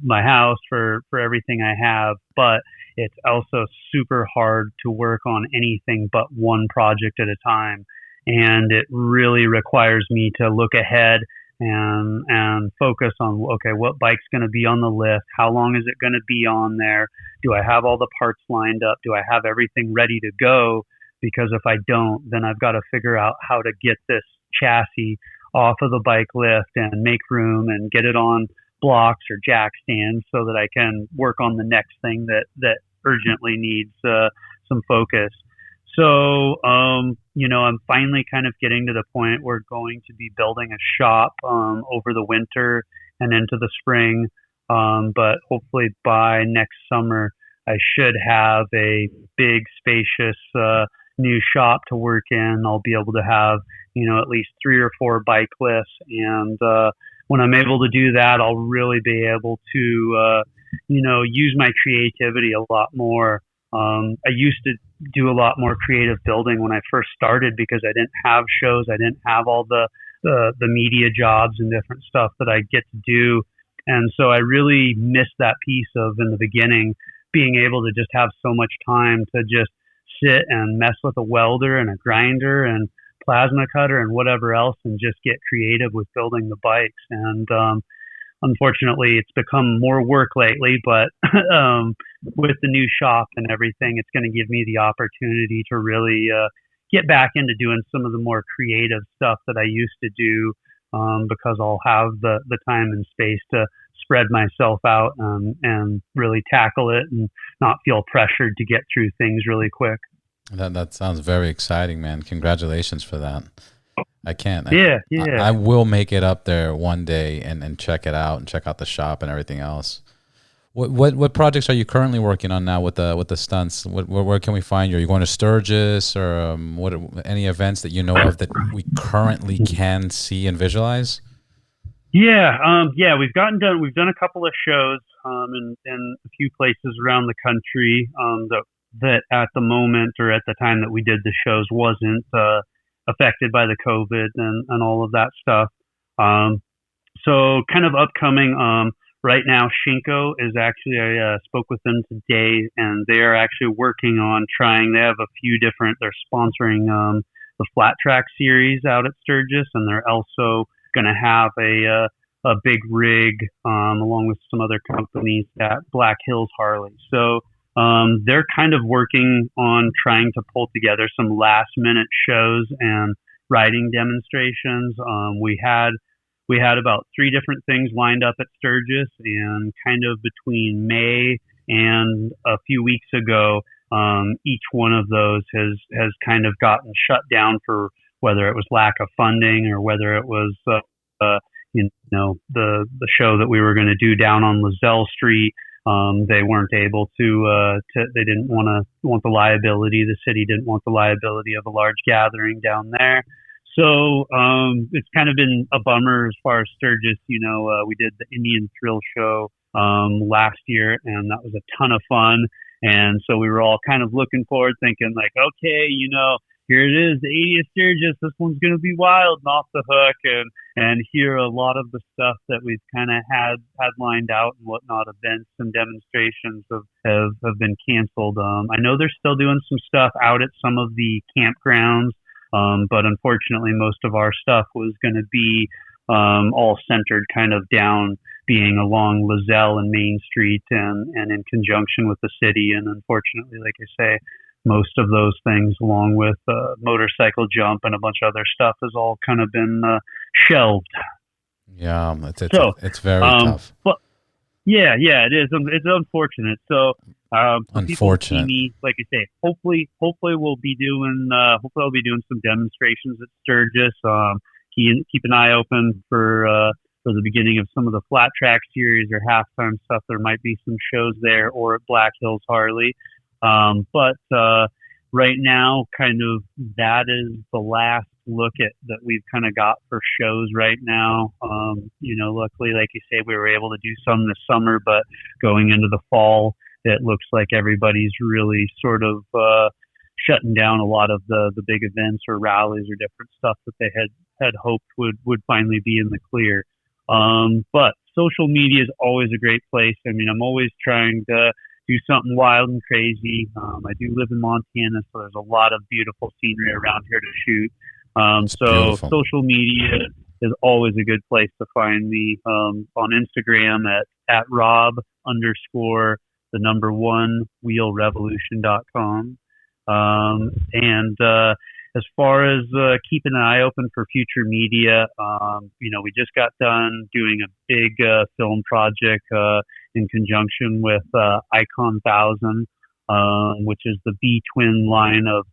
my house, for everything I have, but it's also super hard to work on anything but one project at a time. And it really requires me to look ahead and focus on, okay, what bike's going to be on the list? How long is it going to be on there? Do I have all the parts lined up? Do I have everything ready to go? Because if I don't, then I've got to figure out how to get this chassis off of the bike lift and make room and get it on blocks or jack stands so that I can work on the next thing that urgently needs some focus. So, I'm finally kind of getting to the point where we're going to be building a shop over the winter and into the spring. But hopefully by next summer, I should have a big, spacious new shop to work in. I'll be able to have, at least 3 or 4 bike lifts. And when I'm able to do that, I'll really be able to, use my creativity a lot more. I used to do a lot more creative building when I first started because I didn't have shows. I didn't have all the media jobs and different stuff that I get to do. And so I really missed that piece of, in the beginning, being able to just have so much time to just sit and mess with a welder and a grinder and plasma cutter and whatever else and just get creative with building the bikes. And unfortunately, it's become more work lately, but with the new shop and everything, it's going to give me the opportunity to really get back into doing some of the more creative stuff that I used to do because I'll have the time and space to spread myself out and really tackle it and not feel pressured to get through things really quick. That sounds very exciting, man. Congratulations for that. Yeah. I will make it up there one day and check it out and check out the shop and everything else. What projects are you currently working on now with the stunts? Where can we find you? Are you going to Sturgis or any events that you know of that we currently can see and visualize? Yeah, we've done a couple of shows in a few places around the country that at the moment or at the time that we did the shows wasn't affected by the COVID and all of that stuff. So kind of upcoming right now, Shinko is actually, I spoke with them today, and they are actually working on they have a few different, they're sponsoring the Flat Track series out at Sturgis, and they're also going to have a big rig along with some other companies at Black Hills Harley. So they're kind of working on trying to pull together some last minute shows and riding demonstrations. We had about 3 different things lined up at Sturgis, and kind of between May and a few weeks ago, each one of those has kind of gotten shut down for whether it was lack of funding or whether it was the show that we were going to do down on Lozelle Street. They weren't able to they didn't want the liability. The city didn't want the liability of a large gathering down there. So it's kind of been a bummer as far as Sturgis. We did the Indian Thrill Show last year, and that was a ton of fun. And so we were all kind of looking forward, thinking like, okay, here it is, the 80th Sturgis. This one's going to be wild and off the hook. And here a lot of the stuff that we've kind of had lined out and whatnot, events and demonstrations have been canceled. I know they're still doing some stuff out at some of the campgrounds, but unfortunately, most of our stuff was going to be all centered kind of down, being along Lozelle and Main Street and in conjunction with the city. And unfortunately, like I say, most of those things, along with motorcycle jump and a bunch of other stuff, has all kind of been shelved. Yeah, it's very tough. But yeah, it is. It's unfortunate. So unfortunate. See me, like I say, hopefully we'll be doing. Hopefully I'll be doing some demonstrations at Sturgis. Keep an eye open for the beginning of some of the flat track series or halftime stuff. There might be some shows there, or at Black Hills Harley. But right now, kind of that is the last look at that we've kind of got for shows right now. Luckily, like you say, we were able to do some this summer, but going into the fall, it looks like everybody's really sort of shutting down a lot of the big events or rallies or different stuff that they had hoped would finally be in the clear. But social media is always a great place. I mean, I'm always trying to do something wild and crazy. I do live in Montana, so there's a lot of beautiful scenery around here to shoot. So beautiful. Social media is always a good place to find me. On Instagram at Rob_1WheelRevolution.com. And as far as keeping an eye open for future media, we just got done doing a big film project in conjunction with Icon 1000, which is the B-twin line of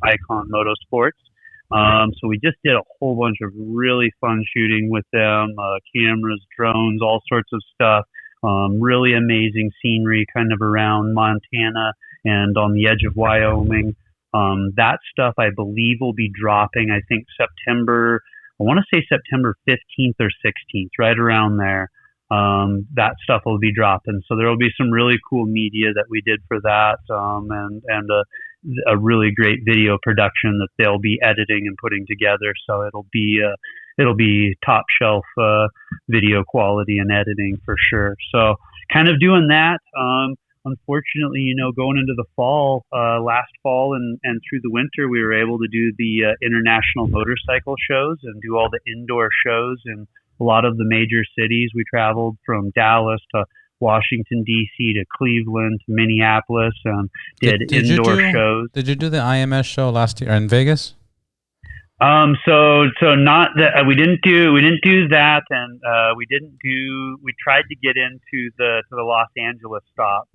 Icon Motorsports. So we just did a whole bunch of really fun shooting with them, cameras, drones, all sorts of stuff. Really amazing scenery kind of around Montana and on the edge of Wyoming. That stuff I believe will be dropping, I think September 15th or 16th, right around there. That stuff will be dropping. So there will be some really cool media that we did for that, and a really great video production that they'll be editing and putting together. So it'll be top shelf video quality and editing for sure. So kind of doing that. Unfortunately, going into the fall, last fall and through the winter, we were able to do the international motorcycle shows and do all the indoor shows in a lot of the major cities. We traveled from Dallas to Washington, D.C. to Cleveland to Minneapolis and did indoor shows. Did you do the IMS show last year in Vegas? So not that we didn't do that, and we tried to get into the Los Angeles stop.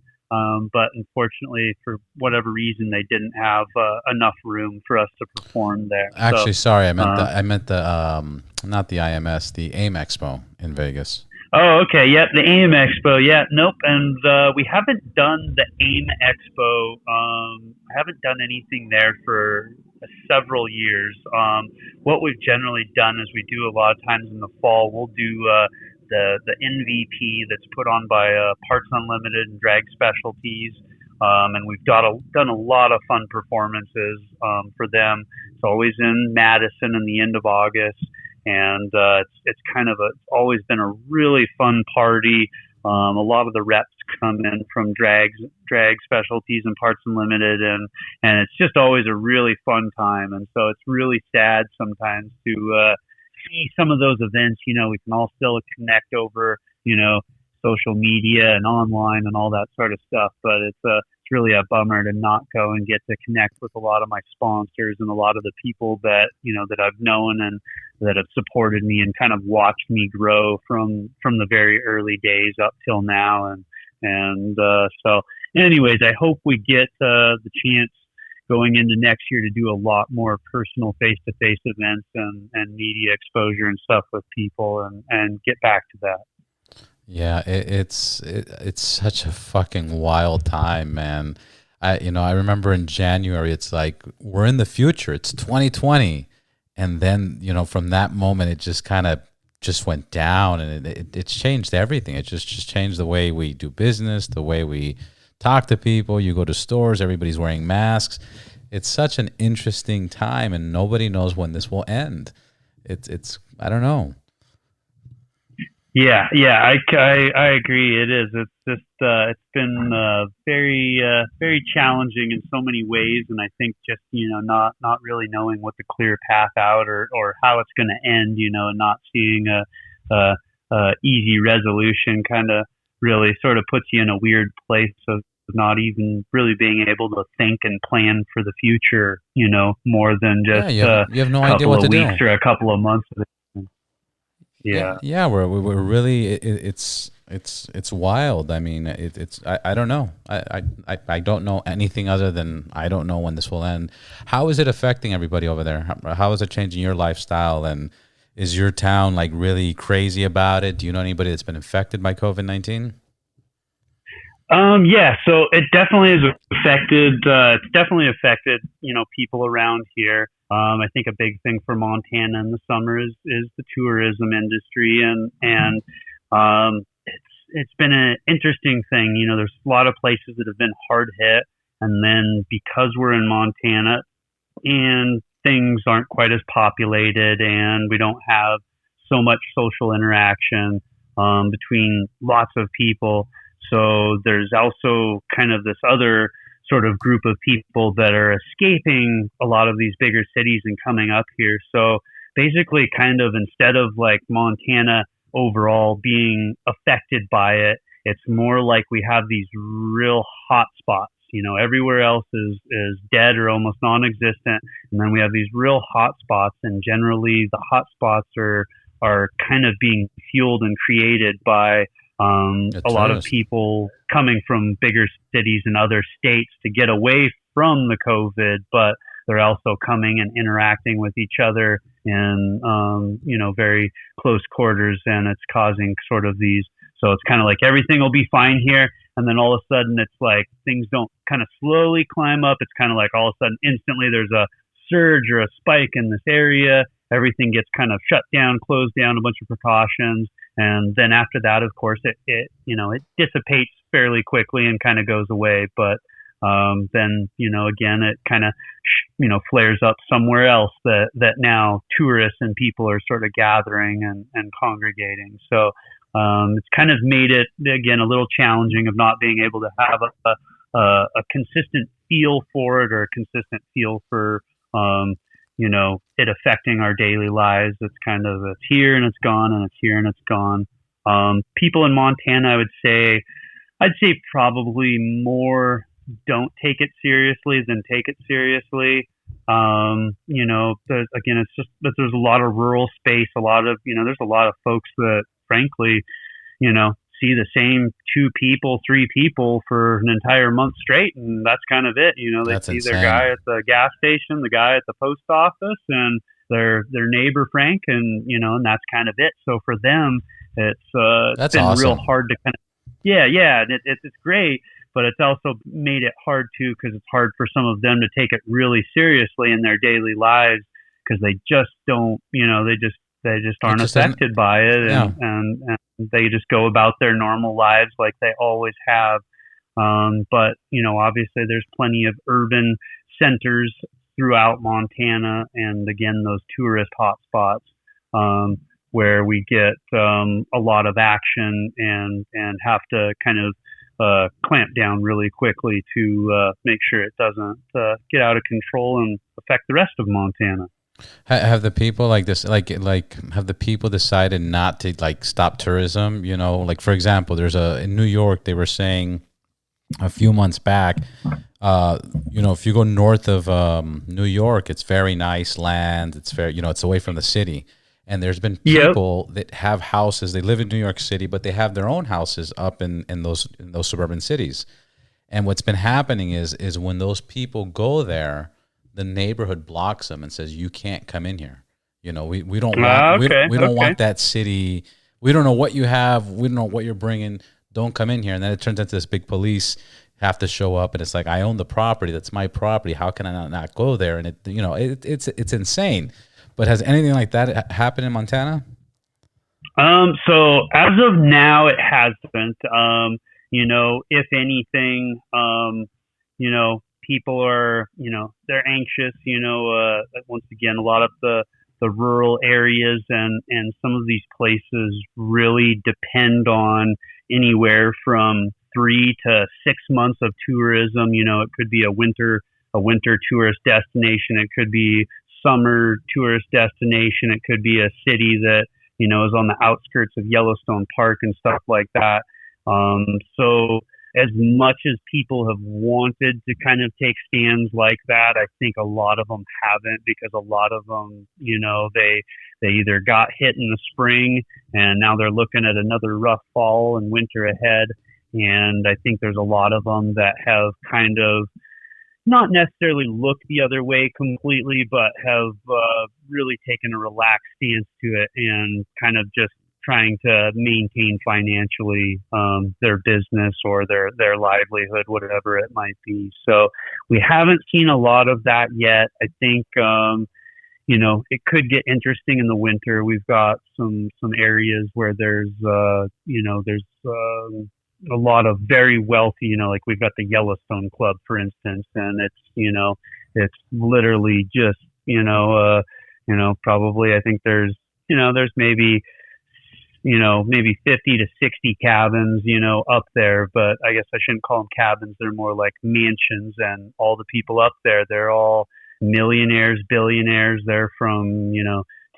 But unfortunately, for whatever reason, they didn't have enough room for us to perform there. Actually, sorry, I meant the not the IMS, the AIM Expo in Vegas. Oh, okay. Yep, the AIM Expo. Yeah, nope. And we haven't done the AIM Expo. I haven't done anything there for several years. What we've generally done is we do a lot of times in the fall. We'll do the NVP that's put on by Parts Unlimited and Drag Specialties, and we've done a lot of fun performances for them. It's always in Madison in the end of August, and it's always been a really fun party. A lot of the reps come in from Drag Specialties and Parts Unlimited, and it's just always a really fun time. And so it's really sad sometimes to see some of those events. We can all still connect over, social media and online and all that sort of stuff. But it's really a bummer to not go and get to connect with a lot of my sponsors and a lot of the people that, that I've known and that have supported me and kind of watched me grow from the very early days up till now. So anyways, I hope we get the chance going into next year to do a lot more personal face-to-face events and media exposure and stuff with people and get back to that. Yeah, it's such a fucking wild time, man. I remember in January, it's like we're in the future. It's 2020, and then from that moment, it just kind of just went down, and it's changed everything. It just changed the way we do business, the way we talk to people. You go to stores, everybody's wearing masks. It's such an interesting time, and nobody knows when this will end. It's I don't know. Yeah, I agree. It is. It's just it's been very challenging in so many ways, and I think just not really knowing what the clear path out or how it's going to end, and not seeing a easy resolution kind of really sort of puts you in a weird place of not even really being able to think and plan for the future, more than just you have no idea couple what of to weeks do. or a couple of months. Yeah, Yeah. yeah, we're really it's wild. I mean, I don't know. I don't know anything other than I don't know when this will end. How is it affecting everybody over there? How is it changing your lifestyle? And is your town like really crazy about it? Do you know anybody that's been affected by COVID-19? Yeah, so it definitely is affected. It's definitely affected, people around here. I think a big thing for Montana in the summer is the tourism industry, and it's been an interesting thing. There's a lot of places that have been hard hit, and then because we're in Montana and things aren't quite as populated, and we don't have so much social interaction between lots of people. So there's also kind of this other sort of group of people that are escaping a lot of these bigger cities and coming up here. So basically, kind of instead of like Montana overall being affected by it, it's more like we have these real hot spots. Everywhere else is dead or almost non-existent, and then we have these real hot spots. And generally, the hot spots are kind of being fueled and created by a lot of people coming from bigger cities and other states to get away from the COVID, but they're also coming and interacting with each other in, very close quarters, and it's causing sort of these. So it's kind of like everything will be fine here, and then all of a sudden it's like things don't kind of slowly climb up. It's kind of like all of a sudden instantly there's a surge or a spike in this area. Everything gets kind of shut down, closed down, a bunch of precautions. And then after that, of course, it dissipates fairly quickly and kind of goes away. But then, again, it kind of, flares up somewhere else that now tourists and people are sort of gathering and congregating. So it's kind of made it, again, a little challenging of not being able to have a consistent feel for it or a consistent feel for, it affecting our daily lives. It's kind of, it's here and it's gone, and it's here and it's gone. People in Montana, I'd say probably more don't take it seriously than take it seriously. It's just that there's a lot of rural space, there's a lot of folks that frankly, see the same 2 people, 3 people for an entire month straight, and that's kind of it. They That's see insane. their guy at the gas station, the guy at the post office, and their neighbor Frank, and and that's kind of it. So for them, it's That's been awesome. real hard to kind of it's great, but it's also made it hard too because it's hard for some of them to take it really seriously in their daily lives because they just don't, they just aren't affected by it, Yeah. and they just go about their normal lives like they always have. But obviously there's plenty of urban centers throughout Montana, and again those tourist hotspots where we get a lot of action and have to kind of clamp down really quickly to make sure it doesn't get out of control and affect the rest of Montana. Have the people like this, have the people decided not to like stop tourism? Like for example, in New York, they were saying a few months back, if you go north of New York, it's very nice land. It's very, it's away from the city. And there's been people that have houses. They live in New York City, but they have their own houses up in those suburban cities. And what's been happening is when those people go there, the neighborhood blocks them and says, you can't come in here. We don't want, we don't want that city. We don't know what you have. We don't know what you're bringing. Don't come in here. And then it turns into this big police have to show up. And it's like, I own the property. That's my property. How can I not go there? And it's insane. But has anything like that happened in Montana? So as of now, it hasn't. if anything, people are, they're anxious, once again, a lot of the rural areas and some of these places really depend on anywhere from 3 to 6 months of tourism. It could be a winter tourist destination. It could be summer tourist destination. It could be a city that, is on the outskirts of Yellowstone Park and stuff like that. So as much as people have wanted to kind of take stands like that, I think a lot of them haven't, because a lot of them, they either got hit in the spring and now they're looking at another rough fall and winter ahead. And I think there's a lot of them that have kind of not necessarily looked the other way completely, but have really taken a relaxed stance to it and kind of just trying to maintain financially their business or their livelihood, whatever it might be. So we haven't seen a lot of that yet. I think it could get interesting in the winter. We've got some areas where there's a lot of very wealthy, like we've got the Yellowstone Club, for instance, and it's literally just, probably I think there's maybe 50 to 60 cabins, up there, but I guess I shouldn't call them cabins. They're more like mansions, and all the people up there, they're all millionaires, billionaires. They're from,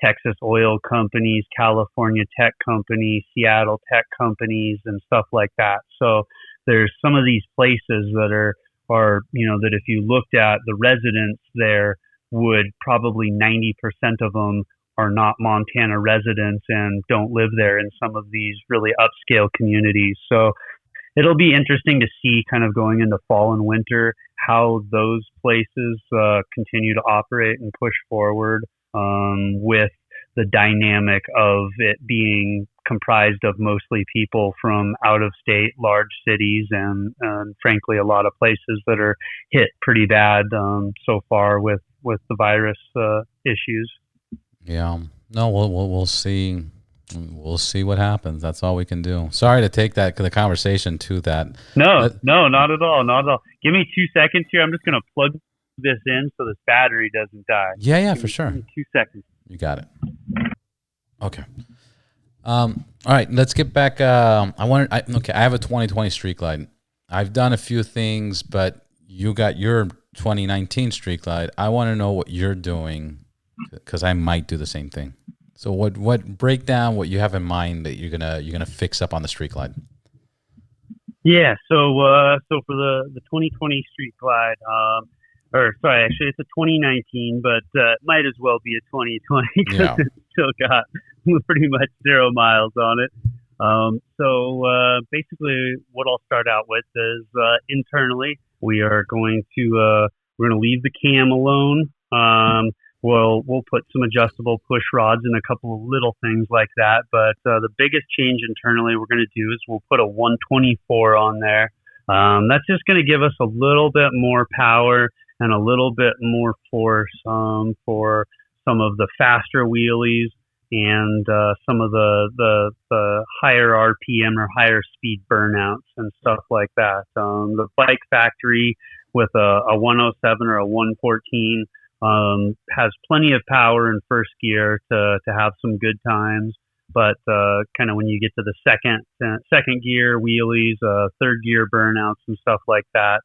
Texas oil companies, California tech companies, Seattle tech companies, and stuff like that. So there's some of these places that are that if you looked at the residents there, would probably 90% of them are not Montana residents and don't live there in some of these really upscale communities. So it'll be interesting to see, kind of going into fall and winter, how those places continue to operate and push forward with the dynamic of it being comprised of mostly people from out of state, large cities, and frankly, a lot of places that are hit pretty bad so far with the virus issues. Yeah. No, we'll see. We'll see what happens. That's all we can do. Sorry to take the conversation to that. No, not at all. Not at all. Give me 2 seconds here. I'm just going to plug this in so this battery doesn't die. Yeah, for sure. 2 seconds. You got it. Okay. All right, let's get back. I have a 2020 Street Glide. I've done a few things, but you got your 2019 Street Glide. I want to know what you're doing, because I might do the same thing. So what break down what you have in mind that you're gonna fix up on the Street Glide? Yeah, so for the 2020 Street Glide, actually it's a 2019, but might as well be a 2020 because it's still got pretty much 0 miles on it. So basically, what I'll start out with is internally we are going to leave the cam alone. We'll put some adjustable push rods and a couple of little things like that. But the biggest change internally we're going to do is we'll put a 124 on there. That's just going to give us a little bit more power and a little bit more force for some of the faster wheelies and some of the higher RPM or higher speed burnouts and stuff like that. The Bike Factory with a 107 or a 114 has plenty of power in first gear to have some good times, but kind of when you get to the second gear wheelies, third gear burnouts and stuff like that,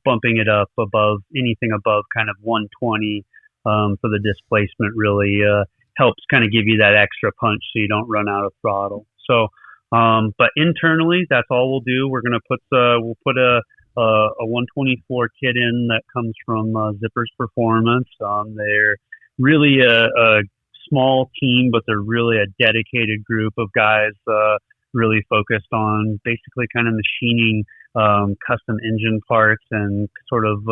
bumping it up above anything above kind of 120 for the displacement really helps kind of give you that extra punch so you don't run out of throttle. So, but internally, that's all we'll do. We're gonna put a 124 kit in that comes from Zippers Performance. They're really a small team, but they're really a dedicated group of guys really focused on basically kind of machining custom engine parts and sort of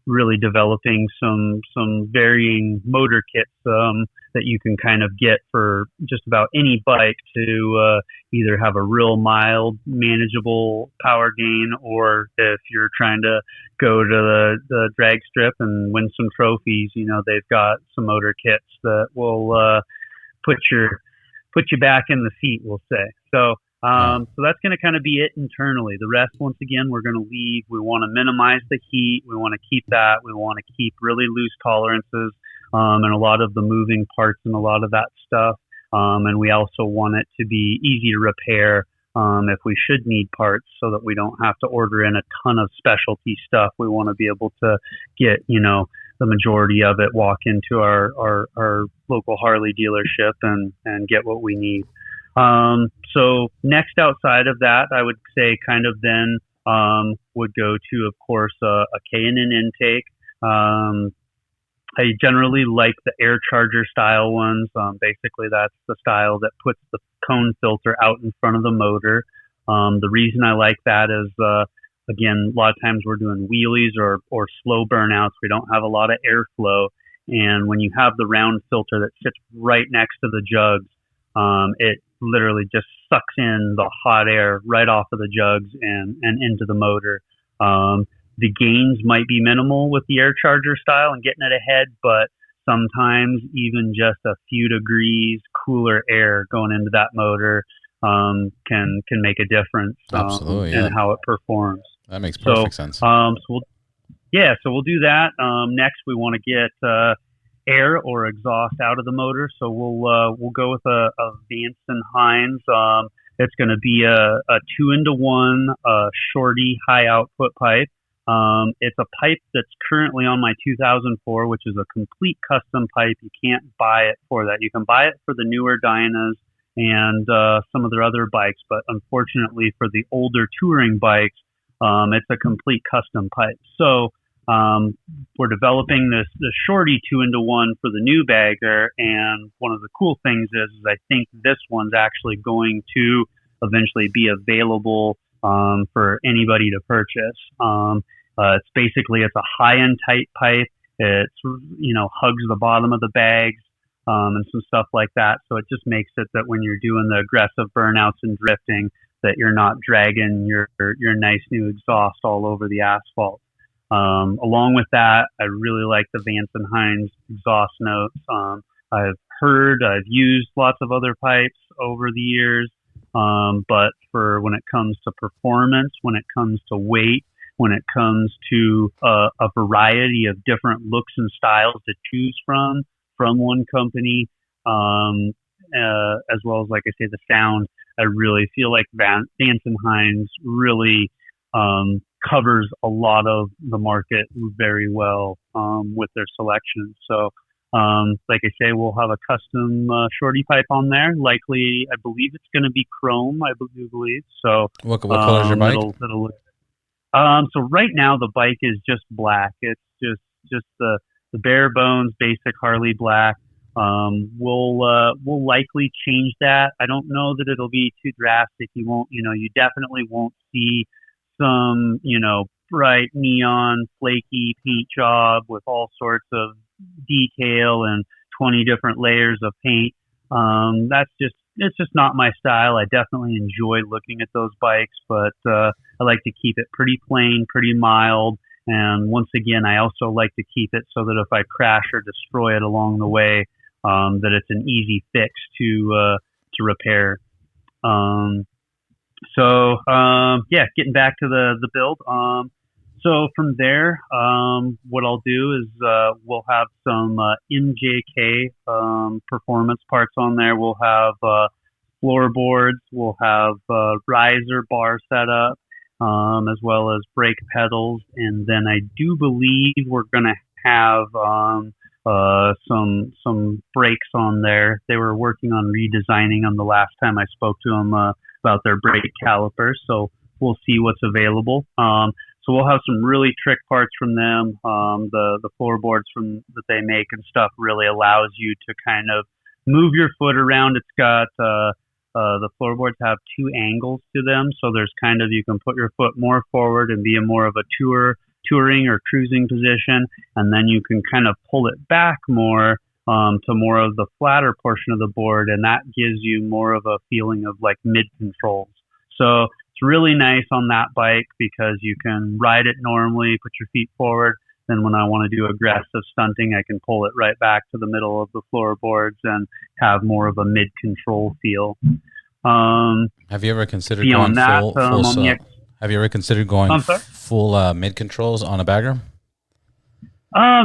really developing some varying motor kits that you can kind of get for just about any bike to either have a real mild, manageable power gain, or if you're trying to go to the drag strip and win some trophies, they've got some motor kits that will put you back in the seat, we'll say. So So that's going to kind of be it internally. The rest, once again, we're going to leave. We want to minimize the heat. We want to keep that. We want to keep really loose tolerances and a lot of the moving parts and a lot of that stuff. And we also want it to be easy to repair if we should need parts, so that we don't have to order in a ton of specialty stuff. We want to be able to get, the majority of it, walk into our local Harley dealership and get what we need. So next outside of that, I would say kind of then would go to, of course, a K&N intake. I generally like the air charger style ones. Basically, that's the style that puts the cone filter out in front of the motor. The reason I like that is, again, a lot of times we're doing wheelies or slow burnouts. We don't have a lot of airflow. And when you have the round filter that sits right next to the jugs, it literally just sucks in the hot air right off of the jugs and into the motor. The gains might be minimal with the air charger style and getting it ahead, but sometimes even just a few degrees cooler air going into that motor can make a difference in how it performs. That makes perfect sense. So we'll do that. Next, we want to get air or exhaust out of the motor. So we'll go with a Vance and Hines. It's going to be a 2-into-1 shorty high output pipe. It's a pipe that's currently on my 2004, which is a complete custom pipe. You can't buy it for that. You can buy it for the newer Dynas and some of their other bikes, but unfortunately for the older touring bikes, it's a complete custom pipe. So we're developing this shorty 2-into-1 for the new bagger, and one of the cool things is I think this one's actually going to eventually be available for anybody to purchase. It's a high-end tight pipe. It's, hugs the bottom of the bags and some stuff like that. So it just makes it that when you're doing the aggressive burnouts and drifting, that you're not dragging your nice new exhaust all over the asphalt. Along with that, I really like the Vance and Hines exhaust notes. I've used lots of other pipes over the years, but for when it comes to performance, when it comes to weight, when it comes to a variety of different looks and styles to choose from one company, as well as, like I say, the sound, I really feel like Vance and Hines really covers a lot of the market very well with their selection. So, like I say, we'll have a custom shorty pipe on there. Likely, I believe it's going to be chrome. I believe so. What color is your bike? So right now the bike is just black. It's just the bare bones basic Harley black. We'll likely change that. I don't know that it'll be too drastic. You definitely won't see some, bright neon flaky paint job with all sorts of detail and 20 different layers of paint. It's just not my style. I definitely enjoy looking at those bikes, but I like to keep it pretty plain, pretty mild. And once again, I also like to keep it so that if I crash or destroy it along the way, that it's an easy fix to repair. Getting back to the build. So from there, what I'll do is we'll have some MJK performance parts on there. We'll have floorboards. We'll have riser bar setup, as well as brake pedals. And then I do believe we're going to have some brakes on there. They were working on redesigning them the last time I spoke to them about their brake calipers. So we'll see what's available. So we'll have some really trick parts from them. The floorboards that they make and stuff really allows you to kind of move your foot around. It's got the floorboards have two angles to them, so there's kind of, you can put your foot more forward and be in more of a touring or cruising position, and then you can kind of pull it back more to more of the flatter portion of the board, and that gives you more of a feeling of like mid controls. So it's really nice on that bike because you can ride it normally, put your feet forward. Then when I want to do aggressive stunting, I can pull it right back to the middle of the floorboards and have more of a mid-control feel. Have you ever considered going beyond that, have you ever considered going I'm sorry. full mid controls on a bagger? I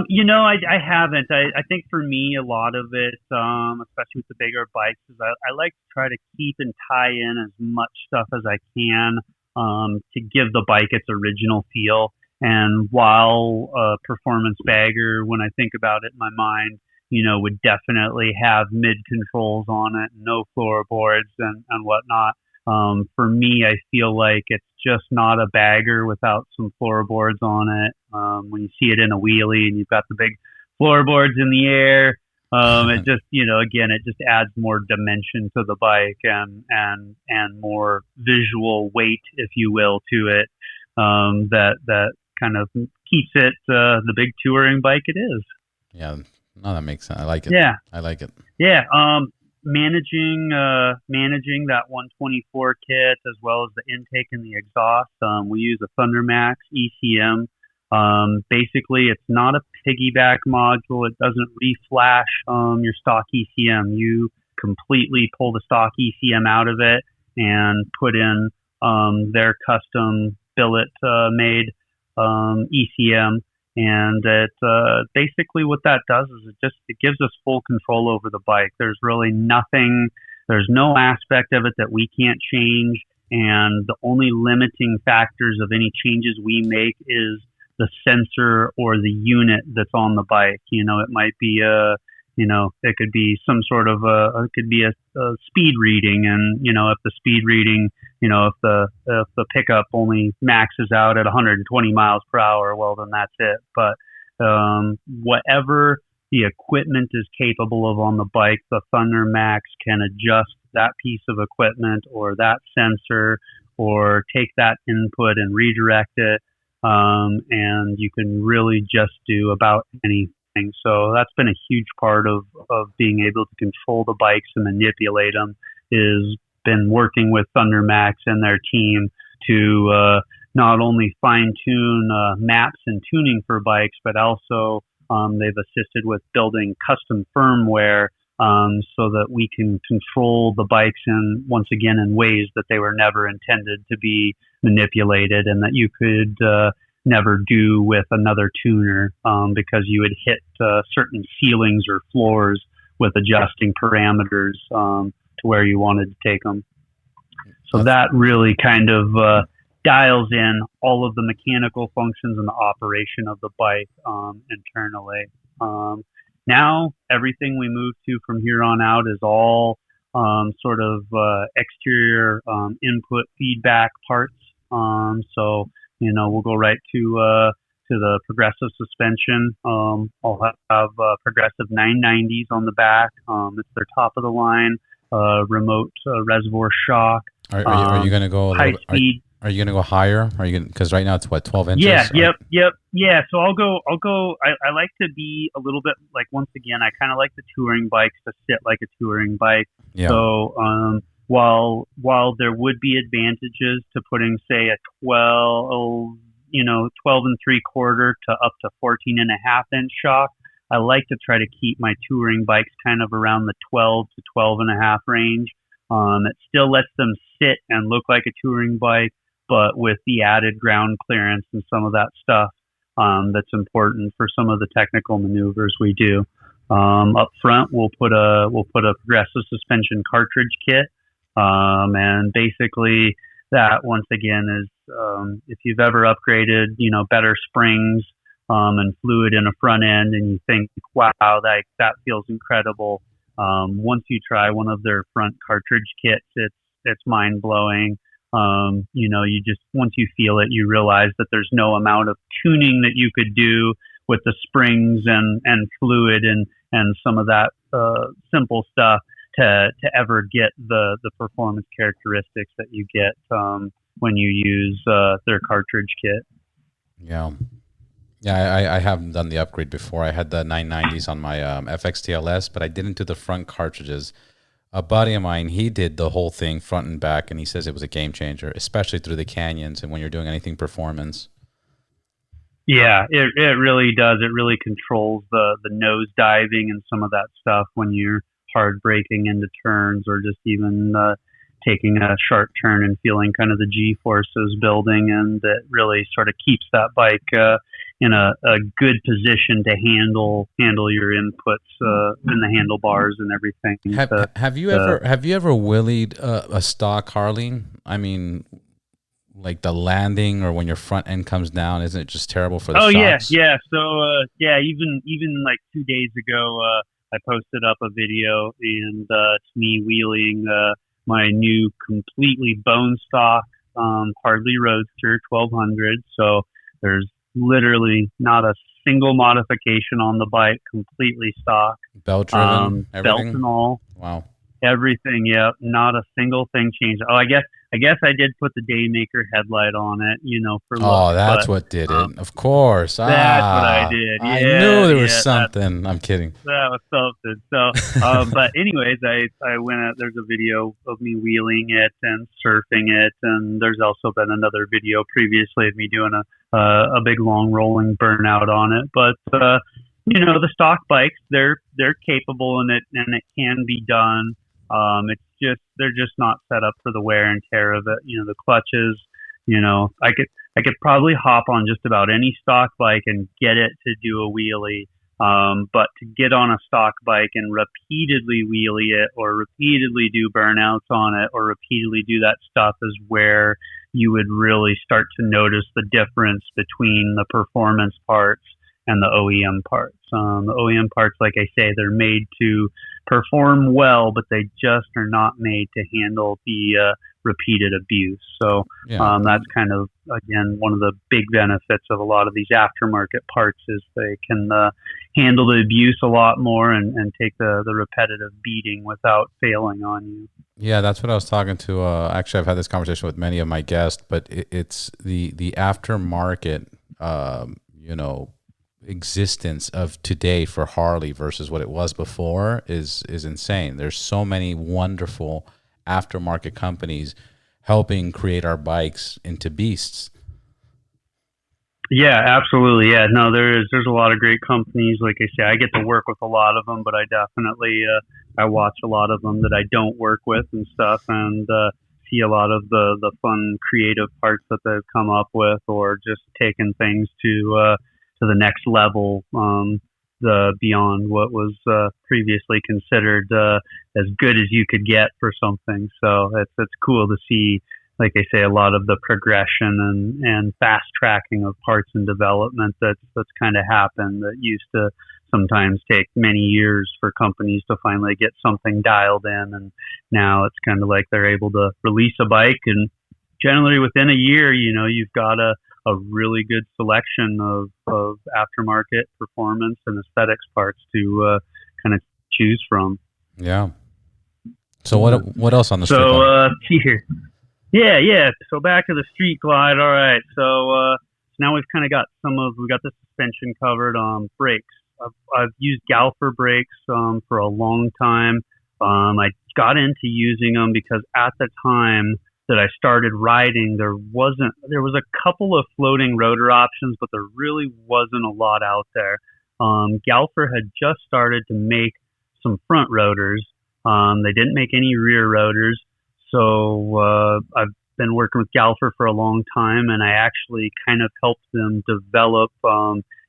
haven't. I think for me, a lot of it, especially with the bigger bikes, is I like to try to keep and tie in as much stuff as I can, to give the bike its original feel. And while a performance bagger, when I think about it in my mind, would definitely have mid controls on it, no floorboards and whatnot. For me, I feel like it's just not a bagger without some floorboards on it. When you see it in a wheelie and you've got the big floorboards in the air, it just, again, it just adds more dimension to the bike and more visual weight, if you will, to it. That kind of keeps it the big touring bike it is. Yeah, no, that makes sense. I like it. Yeah, I like it. yeah. Managing that 124 kit as well as the intake and the exhaust. We use a Thundermax ECM. Basically, it's not a piggyback module. It doesn't reflash your stock ECM. You completely pull the stock ECM out of it and put in their custom billet made ECM. And it basically what that does is it gives us full control over the bike. There's really nothing, there's no aspect of it that we can't change, and the only limiting factors of any changes we make is the sensor or the unit that's on the bike. It might be it could be some sort of it could be a speed reading, and if the speed reading, if the pickup only maxes out at 120 miles per hour, well, then that's it. But whatever the equipment is capable of on the bike, the Thunder Max can adjust that piece of equipment or that sensor, or take that input and redirect it, and you can really just do about anything. So that's been a huge part of being able to control the bikes and manipulate them, is been working with Thunder Max and their team to not only fine tune maps and tuning for bikes, but also they've assisted with building custom firmware so that we can control the bikes once again in ways that they were never intended to be manipulated, and that you could never do with another tuner, because you would hit certain ceilings or floors with adjusting parameters to where you wanted to take them. So that really kind of dials in all of the mechanical functions and the operation of the bike internally. Now, everything we move to from here on out is all sort of exterior input feedback parts. So we'll go right to the progressive suspension. I'll have progressive 990s on the back. It's their top of the line remote reservoir shock. Are you going to go high speed? Are you going to go higher? Are you because right now it's what, 12 inches? Yeah, yeah. So I'll go. I like to be a little bit like, once again, I kind of like the touring bikes to sit like a touring bike. Yeah. So while there would be advantages to putting, say, a 12 and 3/4 to up to 14 and a half inch shock, I like to try to keep my touring bikes kind of around the 12 to 12 and a half range. It still lets them sit and look like a touring bike, but with the added ground clearance and some of that stuff that's important for some of the technical maneuvers we do. Up front, we'll put a progressive suspension cartridge kit, and basically that, once again, is if you've ever upgraded, better springs and fluid in a front end, and you think, wow, that feels incredible. Once you try one of their front cartridge kits, it's mind blowing. You just, once you feel it, you realize that there's no amount of tuning that you could do with the springs and fluid and some of that simple stuff to ever get the performance characteristics that you get when you use their cartridge kit. Yeah. Yeah, I haven't done the upgrade before. I had the 990s on my FXTLS, but I didn't do the front cartridges. A buddy of mine, he did the whole thing front and back, and he says it was a game changer, especially through the canyons and when you're doing anything performance. Yeah, it really does. It really controls the nose diving and some of that stuff when you're hard braking into turns, or just even taking a sharp turn and feeling kind of the G forces building, and that really sort of keeps that bike in a good position to handle your inputs in the handlebars and everything. Have you ever wheelied a stock Harley? I mean, like the landing or when your front end comes down, isn't it just terrible for the shocks? Yeah. So even like 2 days ago, I posted up a video, and it's me wheeling my new completely bone stock Harley Roadster 1200. So there's literally not a single modification on the bike, completely stock. Belt driven, belt and all. Wow. Everything, yeah. Not a single thing changed. Oh, I guess I did put the Daymaker headlight on it, for look. Oh, that's what did it. Of course. That's what I did. Yeah, I knew there was something. I'm kidding. That was something. So, but anyways, I went out. There's a video of me wheeling it and surfing it, and there's also been another video previously of me doing a big long rolling burnout on it. But the stock bikes, they're capable and it can be done. They're just not set up for the wear and tear of it. The clutches, I could probably hop on just about any stock bike and get it to do a wheelie. But to get on a stock bike and repeatedly wheelie it or repeatedly do burnouts on it or repeatedly do that stuff is where you would really start to notice the difference between the performance parts and the OEM parts. The OEM parts, like I say, they're made to perform well, but they just are not made to handle the repeated abuse. So that's kind of, again, one of the big benefits of a lot of these aftermarket parts is they can handle the abuse a lot more and take the repetitive beating without failing on you. Yeah, that's what I was talking to. Actually, I've had this conversation with many of my guests, but it's the aftermarket, existence of today for Harley versus what it was before is insane. There's so many wonderful aftermarket companies helping create our bikes into beasts. Yeah, absolutely. Yeah, no, there's a lot of great companies. Like I say, I get to work with a lot of them, but I definitely I watch a lot of them that I don't work with and stuff, and see a lot of the fun creative parts that they've come up with, or just taking things to the next level, beyond what was previously considered as good as you could get for something. So it's cool to see, like I say, a lot of the progression and fast tracking of parts and development that's kind of happened that used to sometimes take many years for companies to finally get something dialed in. And now it's kind of like they're able to release a bike, and generally within a year, you've got a really good selection of aftermarket performance and aesthetics parts to kind of choose from. Yeah. So what else on the street? So here, yeah. So back to the Street Glide. All right. So now we've kind of got we got the suspension covered. Brakes. I've used Galfer brakes for a long time. I got into using them because at the time that I started riding, there was a couple of floating rotor options, but there really wasn't a lot out there. Galfer had just started to make some front rotors. They didn't make any rear rotors. So I've been working with Galfer for a long time, and I actually kind of helped them develop.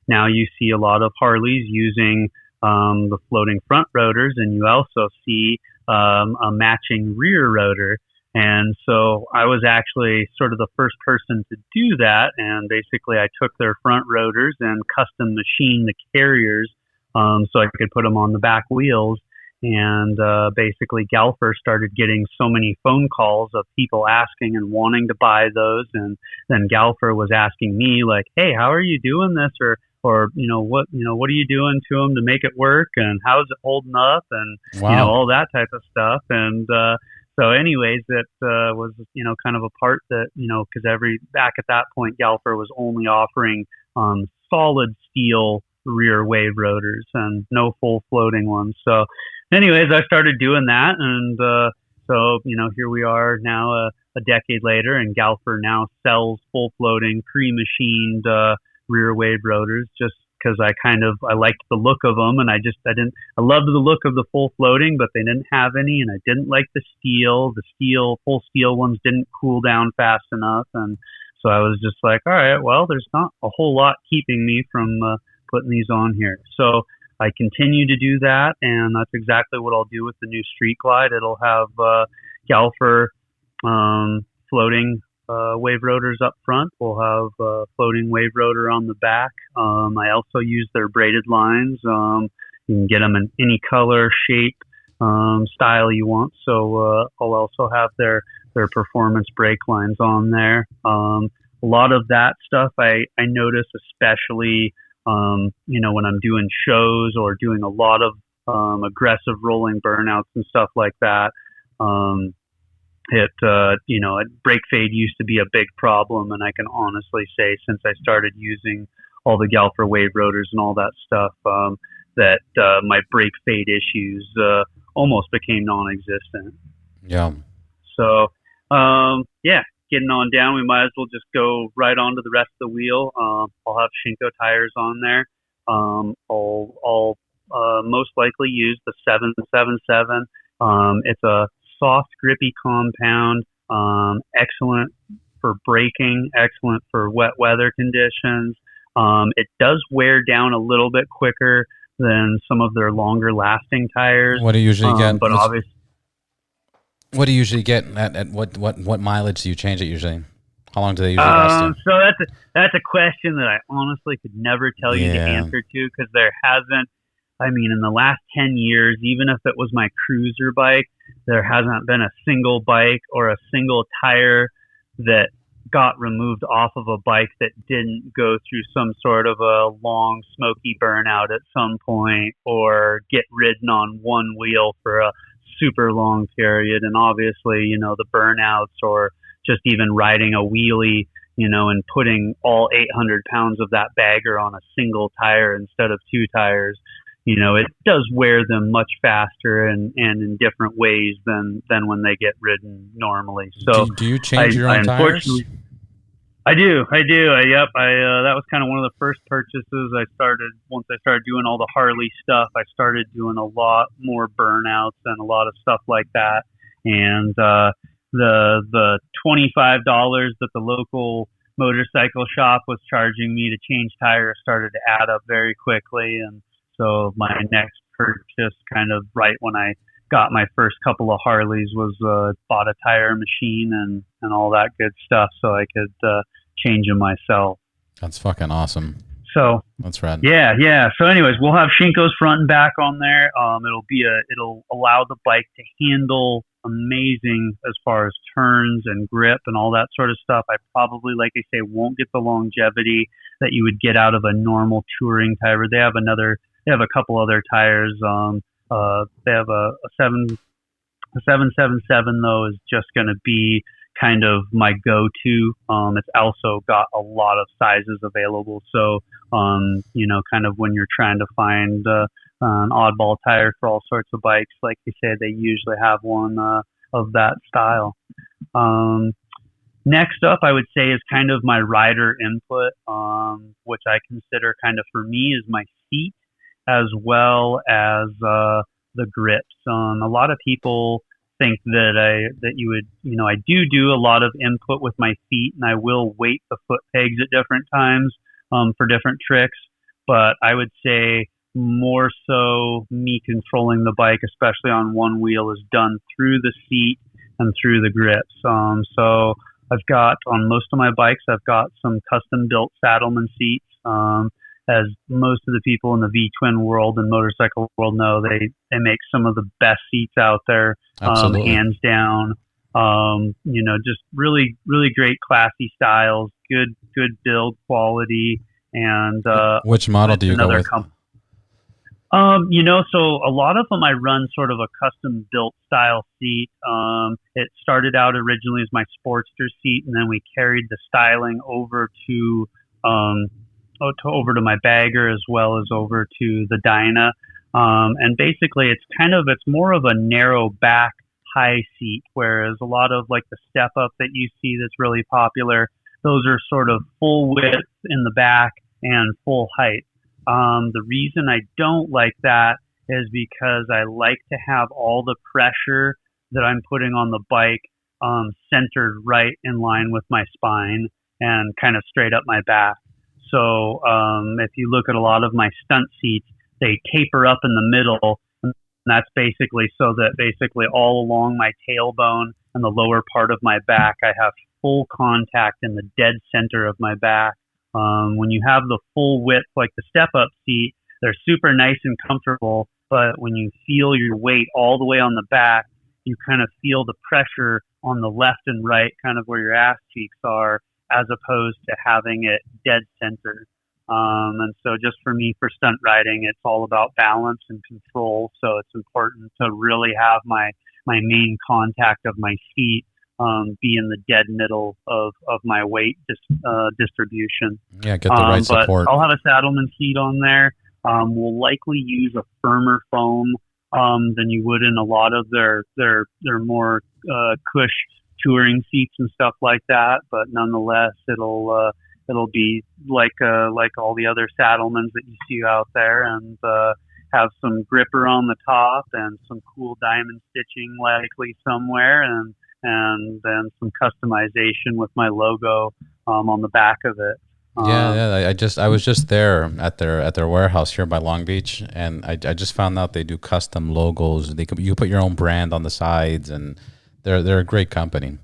Now you see a lot of Harleys using the floating front rotors, and you also see a matching rear rotor. And so I was actually sort of the first person to do that. And basically I took their front rotors and custom machined the carriers so I could put them on the back wheels. And basically Galfer started getting so many phone calls of people asking and wanting to buy those. And then Galfer was asking me like, hey, how are you doing this? Or what are you doing to them to make it work? And how is it holding up? And, wow. All that type of stuff. And, so anyways, it was, kind of a part that, because back at that point, Galfer was only offering solid steel rear wave rotors and no full floating ones. So anyways, I started doing that. And so, here we are now a decade later, and Galfer now sells full floating pre-machined rear wave rotors, just because I liked the look of them, and I loved the look of the full floating, but they didn't have any, and I didn't like the steel. The full steel ones didn't cool down fast enough, and so I was just like, all right, well, there's not a whole lot keeping me from putting these on here. So I continue to do that, and that's exactly what I'll do with the new Street Glide. It'll have Galfer floating wave rotors up front. We'll have floating wave rotor on the back. I also use their braided lines. You can get them in any color, shape, style you want. So I'll also have their performance brake lines on there. A lot of that stuff I notice, especially when I'm doing shows or doing a lot of aggressive rolling burnouts and stuff like that. Brake fade used to be a big problem, and I can honestly say since I started using all the Galfer wave rotors and all that stuff, that my brake fade issues almost became non-existent. Yeah. So, getting on down, we might as well just go right onto the rest of the wheel. I'll have Shinko tires on there. I'll most likely use the 777. It's a soft, grippy compound, excellent for braking, excellent for wet weather conditions. It does wear down a little bit quicker than some of their longer lasting tires. What do you usually get? But obviously, what do you usually get at what mileage do you change it usually? How long do they usually last? So that's a question that I honestly could never tell you the answer to, because there hasn't. I mean, in the last 10 years, even if it was my cruiser bike, there hasn't been a single bike or a single tire that got removed off of a bike that didn't go through some sort of a long smoky burnout at some point, or get ridden on one wheel for a super long period. And obviously, the burnouts, or just even riding a wheelie, and putting all 800 pounds of that bagger on a single tire instead of two tires, it does wear them much faster and in different ways than when they get ridden normally. So do you change your own tires? I do. Yep. That was kind of one of the first purchases once I started doing all the Harley stuff. I started doing a lot more burnouts and a lot of stuff like that. And the $25 that the local motorcycle shop was charging me to change tires started to add up very quickly. And so my next purchase, kind of right when I got my first couple of Harleys, was bought a tire machine and all that good stuff, so I could change them myself. That's fucking awesome. So that's rad. Yeah. So anyways, we'll have Shinko's front and back on there. It'll allow the bike to handle amazing as far as turns and grip and all that sort of stuff. I probably, like I say, won't get the longevity that you would get out of a normal touring tire. They have a couple other tires. They have a 777 though is just going to be kind of my go-to. It's also got a lot of sizes available. So, kind of when you're trying to find an oddball tire for all sorts of bikes, like you said, they usually have one of that style. Next up, I would say, is kind of my rider input, which I consider kind of, for me, is my seat as well as the grips. A lot of people think that I do a lot of input with my feet, and I will weight the foot pegs at different times for different tricks. But I would say more so me controlling the bike, especially on one wheel, is done through the seat and through the grips. So I've got, on most of my bikes, I've got some custom built Saddleman seats. As most of the people in the V-twin world and motorcycle world know, they make some of the best seats out there, hands down. Just really, really great, classy styles, good build quality. And which model do you go with? So a lot of them I run sort of a custom built style seat. It started out originally as my Sportster seat, and then we carried the styling over to my bagger, as well as over to the Dyna. And basically it's more of a narrow back high seat, whereas a lot of like the step up that you see that's really popular, those are sort of full width in the back and full height. The reason I don't like that is because I like to have all the pressure that I'm putting on the bike centered right in line with my spine and kind of straight up my back. So if you look at a lot of my stunt seats, they taper up in the middle. And that's basically so that basically all along my tailbone and the lower part of my back, I have full contact in the dead center of my back. When you have the full width, like the step up seat, they're super nice and comfortable. But when you feel your weight all the way on the back, you kind of feel the pressure on the left and right, kind of where your ass cheeks are, as opposed to having it dead center. And so just for me, for stunt riding, it's all about balance and control. So it's important to really have my main contact of my seat be in the dead middle of my weight distribution. Yeah, get the right support. But I'll have a Saddleman seat on there. We'll likely use a firmer foam than you would in a lot of their more cush touring seats and stuff like that. But nonetheless, it'll be like all the other Saddlemans that you see out there, and have some gripper on the top and some cool diamond stitching likely somewhere, and then some customization with my logo on the back of it. Yeah. I was just there at their warehouse here by Long Beach, and I just found out they do custom logos. You put your own brand on the sides, and they're a great company.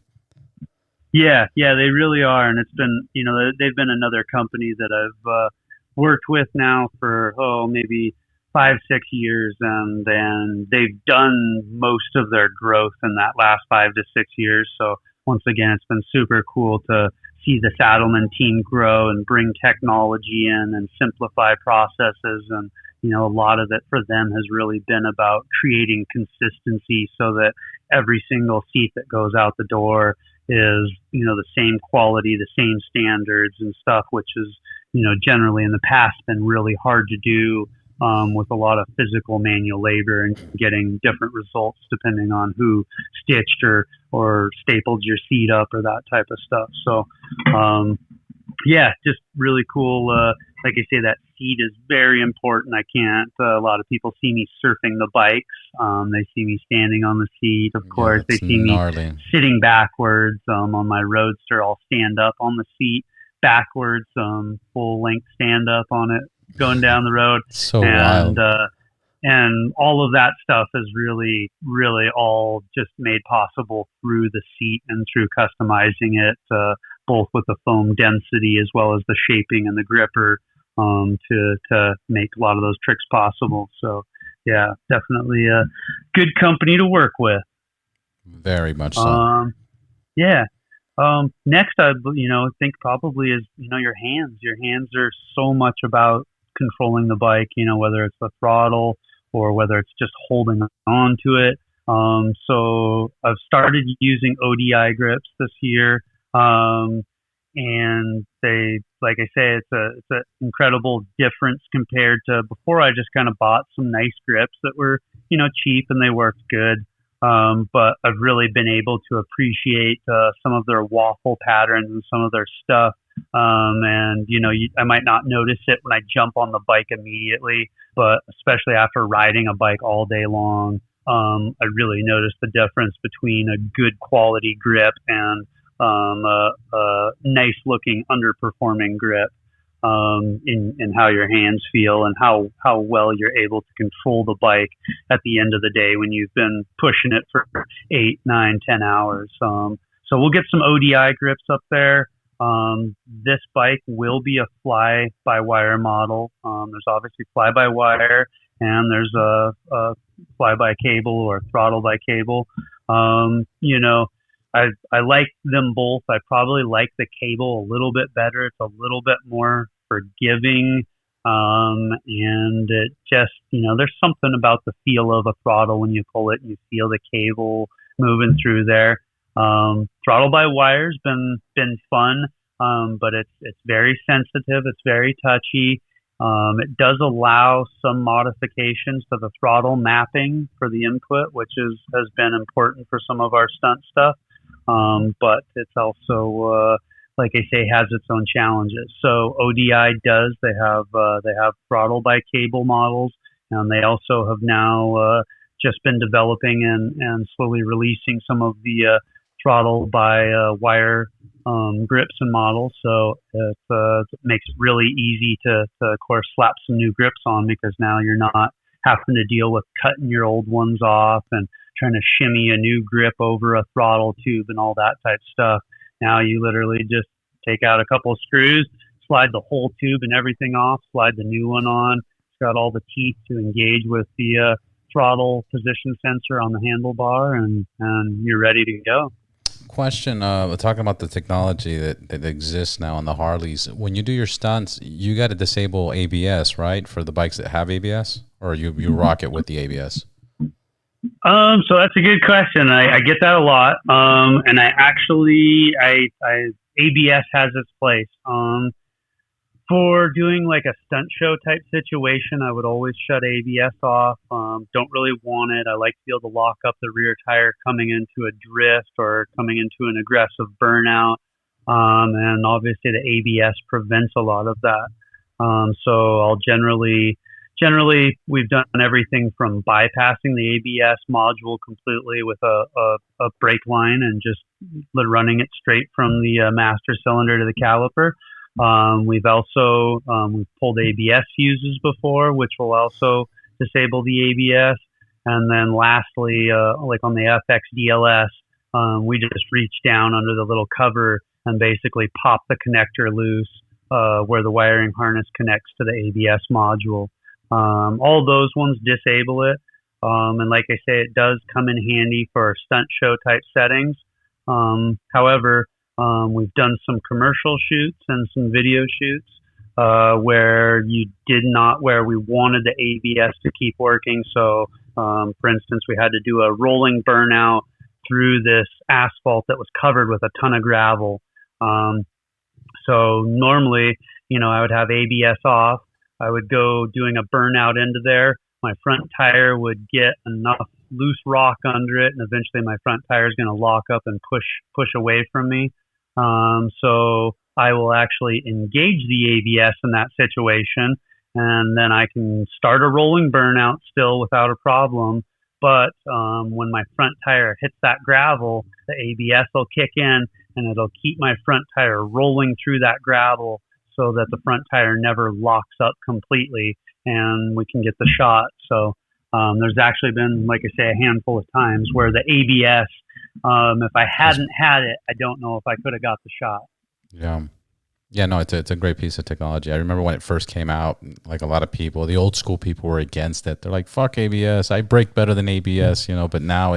Yeah, they really are, and it's been, they've been another company that I've worked with now for maybe 5-6 years, and then they've done most of their growth in that last 5 to 6 years. So once again, it's been super cool to see the Saddleman team grow and bring technology in and simplify processes. And, a lot of it for them has really been about creating consistency so that every single seat that goes out the door is, the same quality, the same standards and stuff, which is, generally in the past been really hard to do with a lot of physical manual labor and getting different results depending on who stitched or stapled your seat up or that type of stuff. So, just really cool. Like I say, that seat is very important. A lot of people see me surfing the bikes. They see me standing on the seat. Of course, they see me sitting backwards. On my Roadster, I'll stand up on the seat backwards, full length stand up on it, going down the road. So wild. And all of that stuff is really, really all just made possible through the seat and through customizing it, both with the foam density as well as the shaping and the gripper, to make a lot of those tricks possible. So, yeah, definitely a good company to work with. Very much so. Next, I think probably is your hands. Your hands are so much about controlling the bike, whether it's the throttle or whether it's just holding on to it. So I've started using ODI grips this year, and they, like I say, it's an incredible difference compared to before. I just kind of bought some nice grips that were cheap and they worked good. But I've really been able to appreciate some of their waffle patterns and some of their stuff. And I might not notice it when I jump on the bike immediately, but especially after riding a bike all day long, I really noticed the difference between a good quality grip and a nice looking underperforming grip. In how your hands feel and how well you're able to control the bike at the end of the day when you've been pushing it for 8, 9, 10 hours. So we'll get some ODI grips up there. This bike will be a fly-by-wire model. There's obviously fly-by-wire and there's a fly-by-cable or throttle-by-cable. I like them both. I probably like the cable a little bit better. It's a little bit more forgiving. And it just, there's something about the feel of a throttle when you pull it and you feel the cable moving through there. Throttle by wire's been fun. But it's very sensitive. It's very touchy. It does allow some modifications to the throttle mapping for the input, which has been important for some of our stunt stuff. But it's also, like I say, has its own challenges. So ODI does. They have throttle by cable models, and they also have now just been developing and slowly releasing some of the throttle by wire grips and models. So it makes it really easy to, of course, slap some new grips on, because now you're not having to deal with cutting your old ones off and trying to shimmy a new grip over a throttle tube and all that type stuff. Now you literally just take out a couple of screws, slide the whole tube and everything off, slide the new one on. It's got all the teeth to engage with the throttle position sensor on the handlebar, and you're ready to go. Question, talking about the technology that exists now on the Harleys. When you do your stunts, you got to disable ABS, right, for the bikes that have ABS? Or you rock it with the ABS? So that's a good question. I get that a lot. And I ABS has its place. For doing like a stunt show type situation, I would always shut ABS off. Don't really want it. I like to be able to lock up the rear tire coming into a drift or coming into an aggressive burnout. And obviously the ABS prevents a lot of that. So I'll generally, we've done everything from bypassing the ABS module completely with a brake line and just running it straight from the master cylinder to the caliper. We've also we've pulled ABS fuses before, which will also disable the ABS. And then lastly, like on the FX DLS, we just reach down under the little cover and basically pop the connector loose where the wiring harness connects to the ABS module. All those ones disable it. And like I say, it does come in handy for stunt show type settings. However, we've done some commercial shoots and some video shoots where we wanted the ABS to keep working. So, for instance, we had to do a rolling burnout through this asphalt that was covered with a ton of gravel. So normally, I would have ABS off. I would go doing a burnout into there. My front tire would get enough loose rock under it, and eventually my front tire is going to lock up and push away from me. So I will actually engage the ABS in that situation, and then I can start a rolling burnout still without a problem. But when my front tire hits that gravel, the ABS will kick in, and it'll keep my front tire rolling through that gravel so that the front tire never locks up completely, and we can get the shot. So there's actually been, like I say, a handful of times where the ABS, if I hadn't had it, I don't know if I could have got the shot. Yeah, no, it's a great piece of technology. I remember when it first came out, like a lot of people, the old school people were against it. They're like, fuck ABS, I brake better than ABS, but now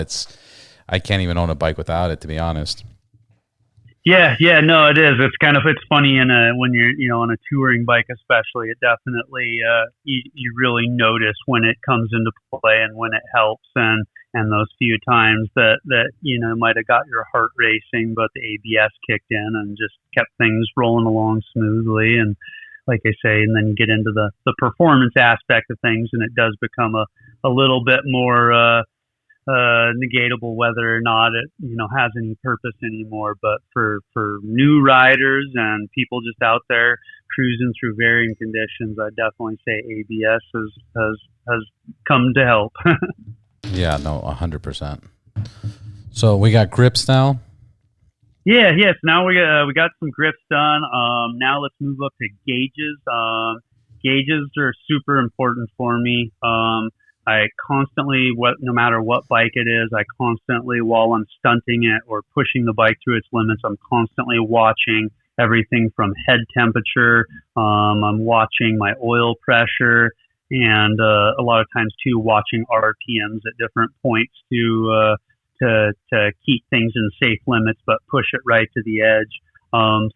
I can't even own a bike without it, to be honest. Yeah, no, it is. It's funny when you're, on a touring bike, especially, it definitely, you really notice when it comes into play and when it helps, and those few times that might have got your heart racing, but the ABS kicked in and just kept things rolling along smoothly. And like I say, and then you get into the performance aspect of things, and it does become a little bit more, negatable whether or not it has any purpose anymore. But for new riders and people just out there cruising through varying conditions, I definitely say ABS has come to help. Yeah, no, 100%. So we got grips now. Yes. Now we got some grips done. Now let's move up to gauges. Gauges are super important for me. I constantly, no matter what bike it is, I constantly, while I'm stunting it or pushing the bike through its limits, I'm constantly watching everything from head temperature. I'm watching my oil pressure, and a lot of times too, watching RPMs at different points to keep things in safe limits, but push it right to the edge.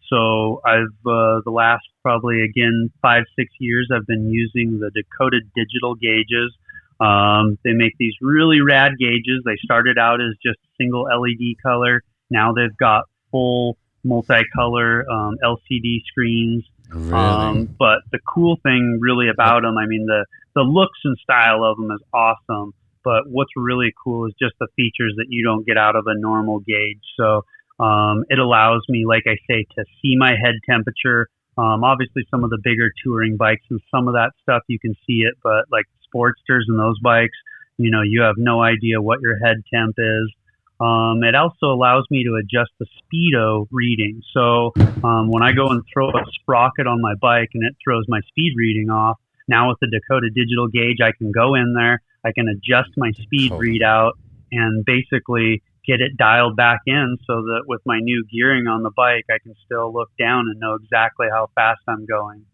So I've the last probably 5-6 years, I've been using the Dakota digital gauges. They make these really rad gauges. They started out as just single LED color. Now they've got full multicolor LCD screens. Really? But the cool thing really about them, the looks and style of them is awesome. But what's really cool is just the features that you don't get out of a normal gauge. So It allows me, like I say, to see my head temperature. Obviously, some of the bigger touring bikes and some of that stuff you can see it, but like Sportsters and those bikes, you have no idea what your head temp is. It also allows me to adjust the speedo reading. So when I go and throw a sprocket on my bike and it throws my speed reading off, now with the Dakota digital gauge, I can go in there, I can adjust my speed readout and basically get it dialed back in so that with my new gearing on the bike, I can still look down and know exactly how fast I'm going.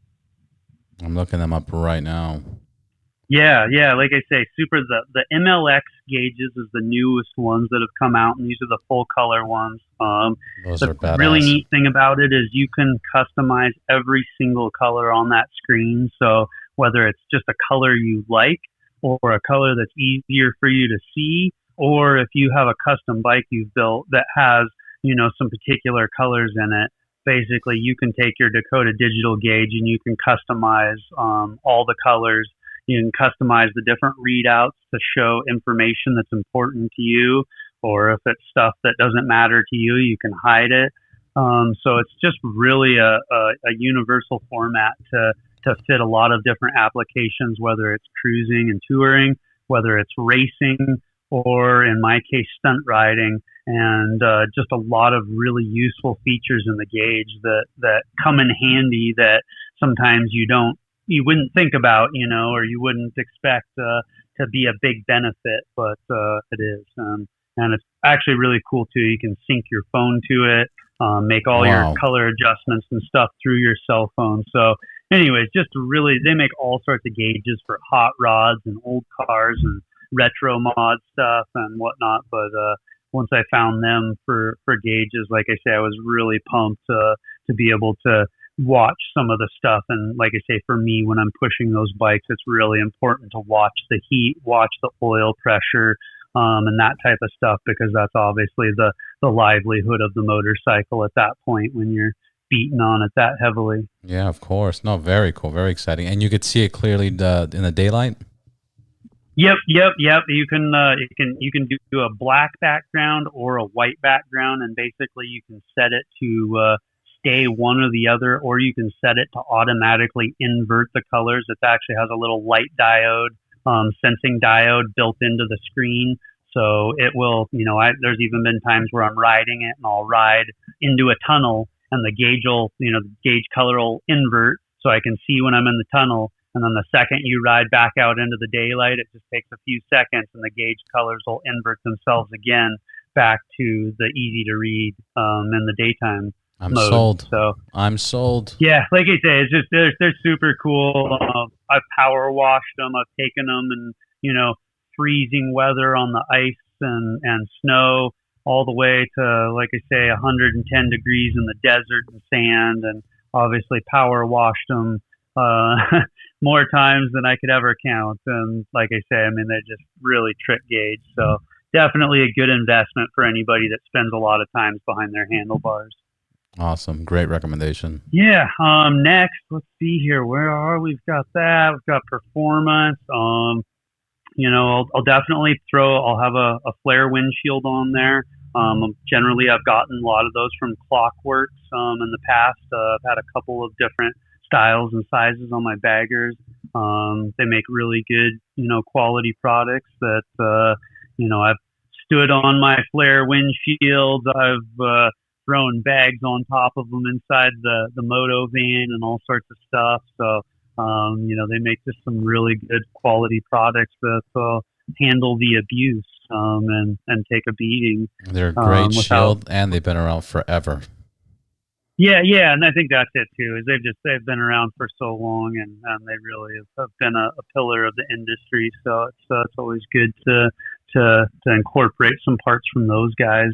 I'm looking them up right now. Yeah. Like I say, the MLX gauges is the newest ones that have come out, and these are the full color ones. Those are badass. The really neat thing about it is you can customize every single color on that screen. So whether it's just a color you like or a color that's easier for you to see, or if you have a custom bike you've built that has, some particular colors in it, basically you can take your Dakota digital gauge and you can customize all the colors. You can customize the different readouts to show information that's important to you, or if it's stuff that doesn't matter to you, you can hide it. So it's just really a universal format to fit a lot of different applications, whether it's cruising and touring, whether it's racing, or in my case, stunt riding, and just a lot of really useful features in the gauge that come in handy that sometimes you wouldn't think about, or you wouldn't expect to be a big benefit, but it is. And it's actually really cool too. You can sync your phone to it, make all your color adjustments and stuff through your cell phone. So anyways, they make all sorts of gauges for hot rods and old cars and retro mod stuff and whatnot. But once I found them for gauges, like I say, I was really pumped to be able to watch some of the stuff. And like I say, for me, when I'm pushing those bikes, it's really important to watch the heat, watch the oil pressure, and that type of stuff, because that's obviously the livelihood of the motorcycle at that point when you're beating on it that heavily. Yeah, of course. No, very cool, very exciting. And you could see it clearly in the daylight. Yep. You can do a black background or a white background, and basically you can set it to stay one or the other, or you can set it to automatically invert the colors. It actually has a little light diode, sensing diode built into the screen. So it will, there's even been times where I'm riding it and I'll ride into a tunnel and the gauge color will invert so I can see when I'm in the tunnel. And then the second you ride back out into the daylight, it just takes a few seconds and the gauge colors will invert themselves again back to the easy to read in the daytime. I'm mode. sold. So I'm sold. Yeah, like I say, it's just they're super cool. I've power washed them. I've taken them and freezing weather on the ice and snow all the way to, like I say, 110 degrees in the desert and sand, and obviously power washed them more times than I could ever count. And like I say, I mean, they're just really trick gauge. So definitely a good investment for anybody that spends a lot of times behind their handlebars. Awesome. Great recommendation. Yeah. Next, let's see here. Where are we? We've got that. We've got performance. I'll definitely I'll have a flare windshield on there. Generally, I've gotten a lot of those from Clockworks in the past. I've had a couple of different styles and sizes on my baggers. They make really good, quality products that, I've stood on my flare windshields. I've thrown bags on top of them inside the moto van and all sorts of stuff. So, they make just some really good quality products that handle the abuse and take a beating. They're a great shield, and they've been around forever. Yeah, and I think that's it too. Is they've been around for so long, and they really have been a pillar of the industry. So it's always good to incorporate some parts from those guys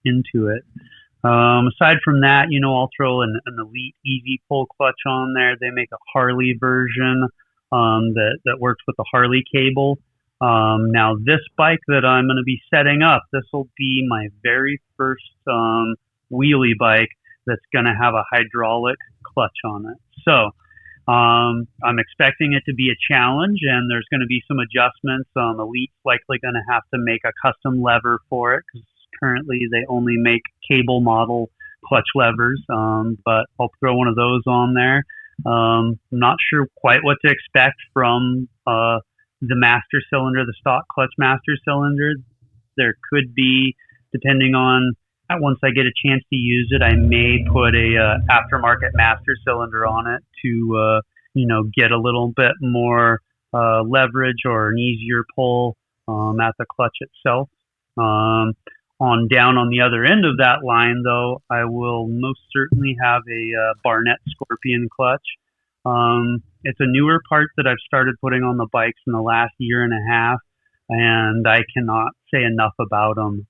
into it. Aside from that, I'll throw an Elite Easy Pull clutch on there. They make a Harley version that works with the Harley cable. Now, this bike that I'm going to be setting up, this will be my very first wheelie bike that's going to have a hydraulic clutch on it. So I'm expecting it to be a challenge, and there's going to be some adjustments. Elite's likely going to have to make a custom lever for it because currently they only make cable model clutch levers, but I'll throw one of those on there. I'm not sure quite what to expect from the master cylinder, the stock clutch master cylinder. There could be, depending on once I get a chance to use it, I may put a aftermarket master cylinder on it to get a little bit more leverage or an easier pull at the clutch itself. On the other end of that line, though, I will most certainly have a Barnett Scorpion clutch. It's a newer part that I've started putting on the bikes in the last year and a half, and I cannot say enough about them.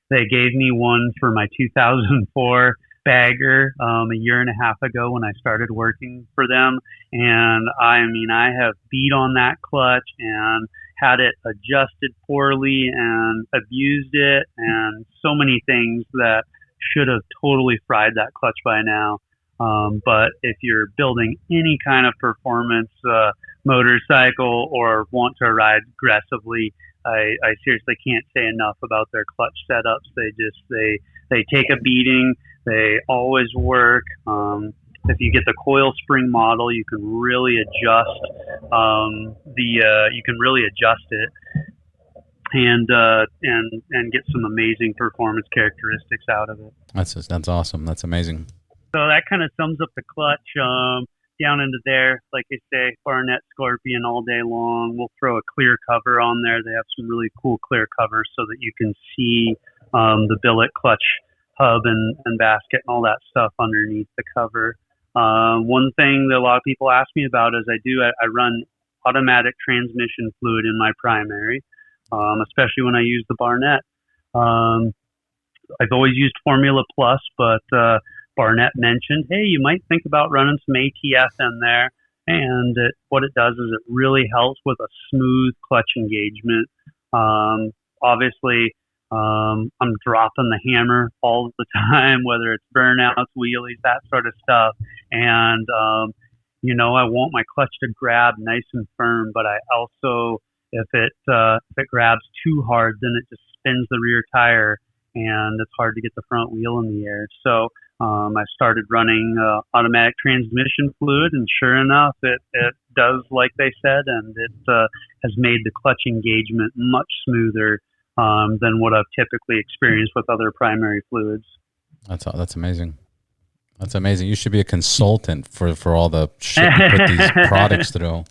They gave me one for my 2004 bagger a year and a half ago when I started working for them, and I have beat on that clutch and had it adjusted poorly and abused it, and so many things that should have totally fried that clutch by now. But if you're building any kind of performance motorcycle or want to ride aggressively, I seriously can't say enough about their clutch setups. They take a beating. They always work. If you get the coil spring model, you can really adjust it and get some amazing performance characteristics out of it. That's awesome. That's amazing. So that kind of sums up the clutch. Down into there, like I say, Barnett Scorpion all day long. We'll throw a clear cover on there. They have some really cool clear covers so that you can see the billet clutch hub and basket and all that stuff underneath the cover. One thing that a lot of people ask me about is I run automatic transmission fluid in my primary, especially when I use the Barnett. I've always used Formula Plus, but Barnett mentioned, hey, you might think about running some ATF in there. And what it does is it really helps with a smooth clutch engagement. Obviously, I'm dropping the hammer all the time, whether it's burnouts, wheelies, that sort of stuff. And, I want my clutch to grab nice and firm, but I also, if it grabs too hard, then it just spins the rear tire and it's hard to get the front wheel in the air. So, I started running automatic transmission fluid, and sure enough, it does like they said, and it has made the clutch engagement much smoother than what I've typically experienced with other primary fluids. That's amazing. That's amazing. You should be a consultant for all the shit you put these products through.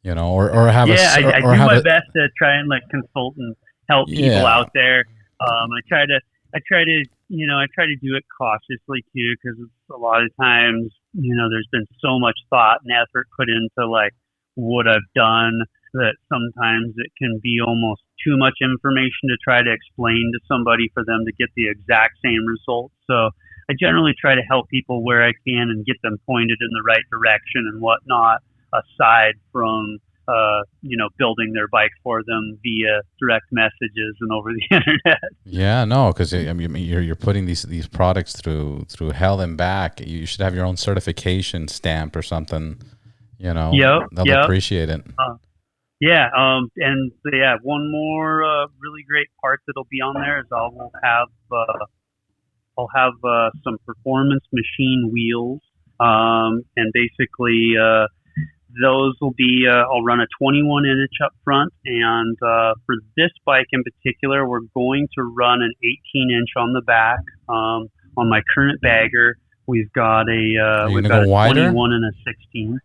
Or have I do my best to try and consult and help people out there. I try to do it cautiously too, because a lot of times, there's been so much thought and effort put into what I've done that sometimes it can be almost too much information to try to explain to somebody for them to get the exact same result. So I generally try to help people where I can and get them pointed in the right direction and whatnot, aside from building their bike for them via direct messages and over the internet. Yeah, no, because you're putting these products through hell and back. You should have your own certification stamp or something. They'll appreciate it. One more really great part that'll be on there is I'll have some performance machine wheels, and basically. Those will be, I'll run a 21 inch up front, and for this bike in particular, we're going to run an 18 inch on the back. On my current bagger, we've got a 21 and a 16.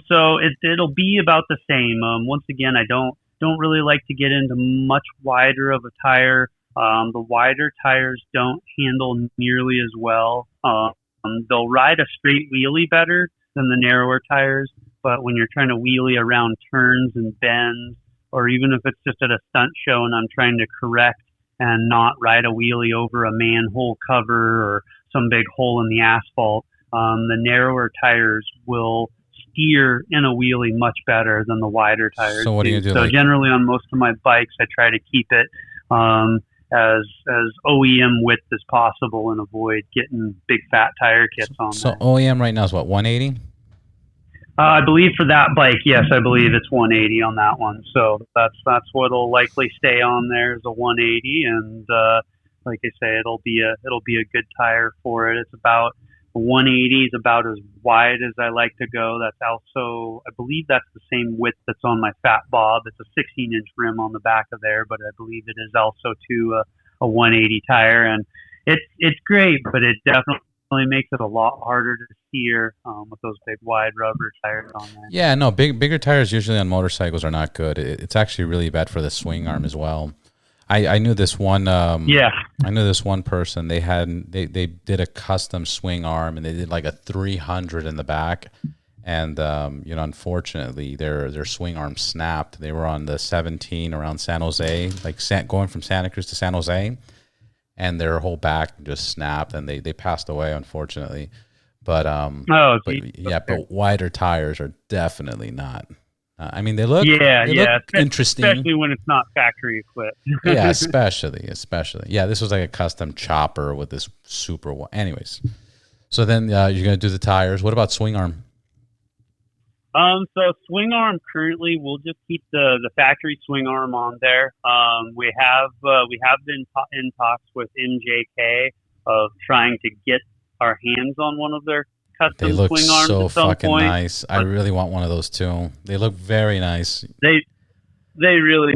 So it'll be about the same. Once again, I don't really like to get into much wider of a tire. The wider tires don't handle nearly as well. They'll ride a straight wheelie better than the narrower tires. But when you're trying to wheelie around turns and bends, or even if it's just at a stunt show and I'm trying to correct and not ride a wheelie over a manhole cover or some big hole in the asphalt, the narrower tires will steer in a wheelie much better than the wider tires. So what do you do? So generally on most of my bikes, I try to keep it as OEM width as possible and avoid getting big fat tire kits on. So there. OEM right now is what, 180? I believe for that bike, yes, I believe it's 180 on that one. So that's what'll likely stay on there is a 180, and like I say, it'll be a good tire for it. It's about 180 is about as wide as I like to go. That's also, I believe that's the same width that's on my Fat Bob. It's a 16-inch rim on the back of there, but I believe it is also to a 180 tire, and it's great, but it definitely makes it a lot harder to steer with those big wide rubber tires on there. Yeah, no, bigger tires usually on motorcycles are not good. It's actually really bad for the swing arm as well. I knew this one. I knew this one person. They did a custom swing arm, and they did like a 300 in the back, and unfortunately, their swing arm snapped. They were on the 17 around San Jose, going from Santa Cruz to San Jose, and their whole back just snapped, and they passed away, unfortunately. But but wider tires are definitely not. I mean, they look interesting, especially when it's not factory equipped. Yeah, especially. Yeah, this was like a custom chopper with this super. Anyways, so then you're gonna do the tires. What about swing arm? So swing arm currently, we'll just keep the factory swing arm on there. We have been in talks with MJK of trying to get our hands on one of their custom they look swing arms so at some fucking point. nice. I really want one of those too. They look very nice. They really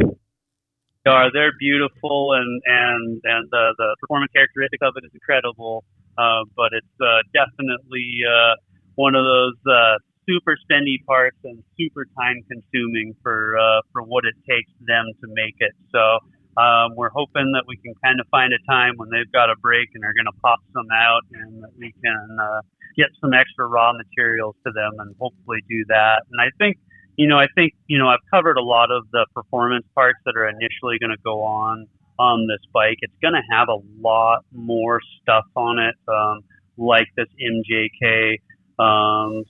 are. They're beautiful, and the performance characteristic of it is incredible. But it's definitely one of those super spendy parts and super time consuming for what it takes them to make it. So we're hoping that we can kind of find a time when they've got a break and are going to pop some out, and that we can get some extra raw materials to them and hopefully do that. And I think I've covered a lot of the performance parts that are initially going to go on this bike. It's going to have a lot more stuff on it, like this MJK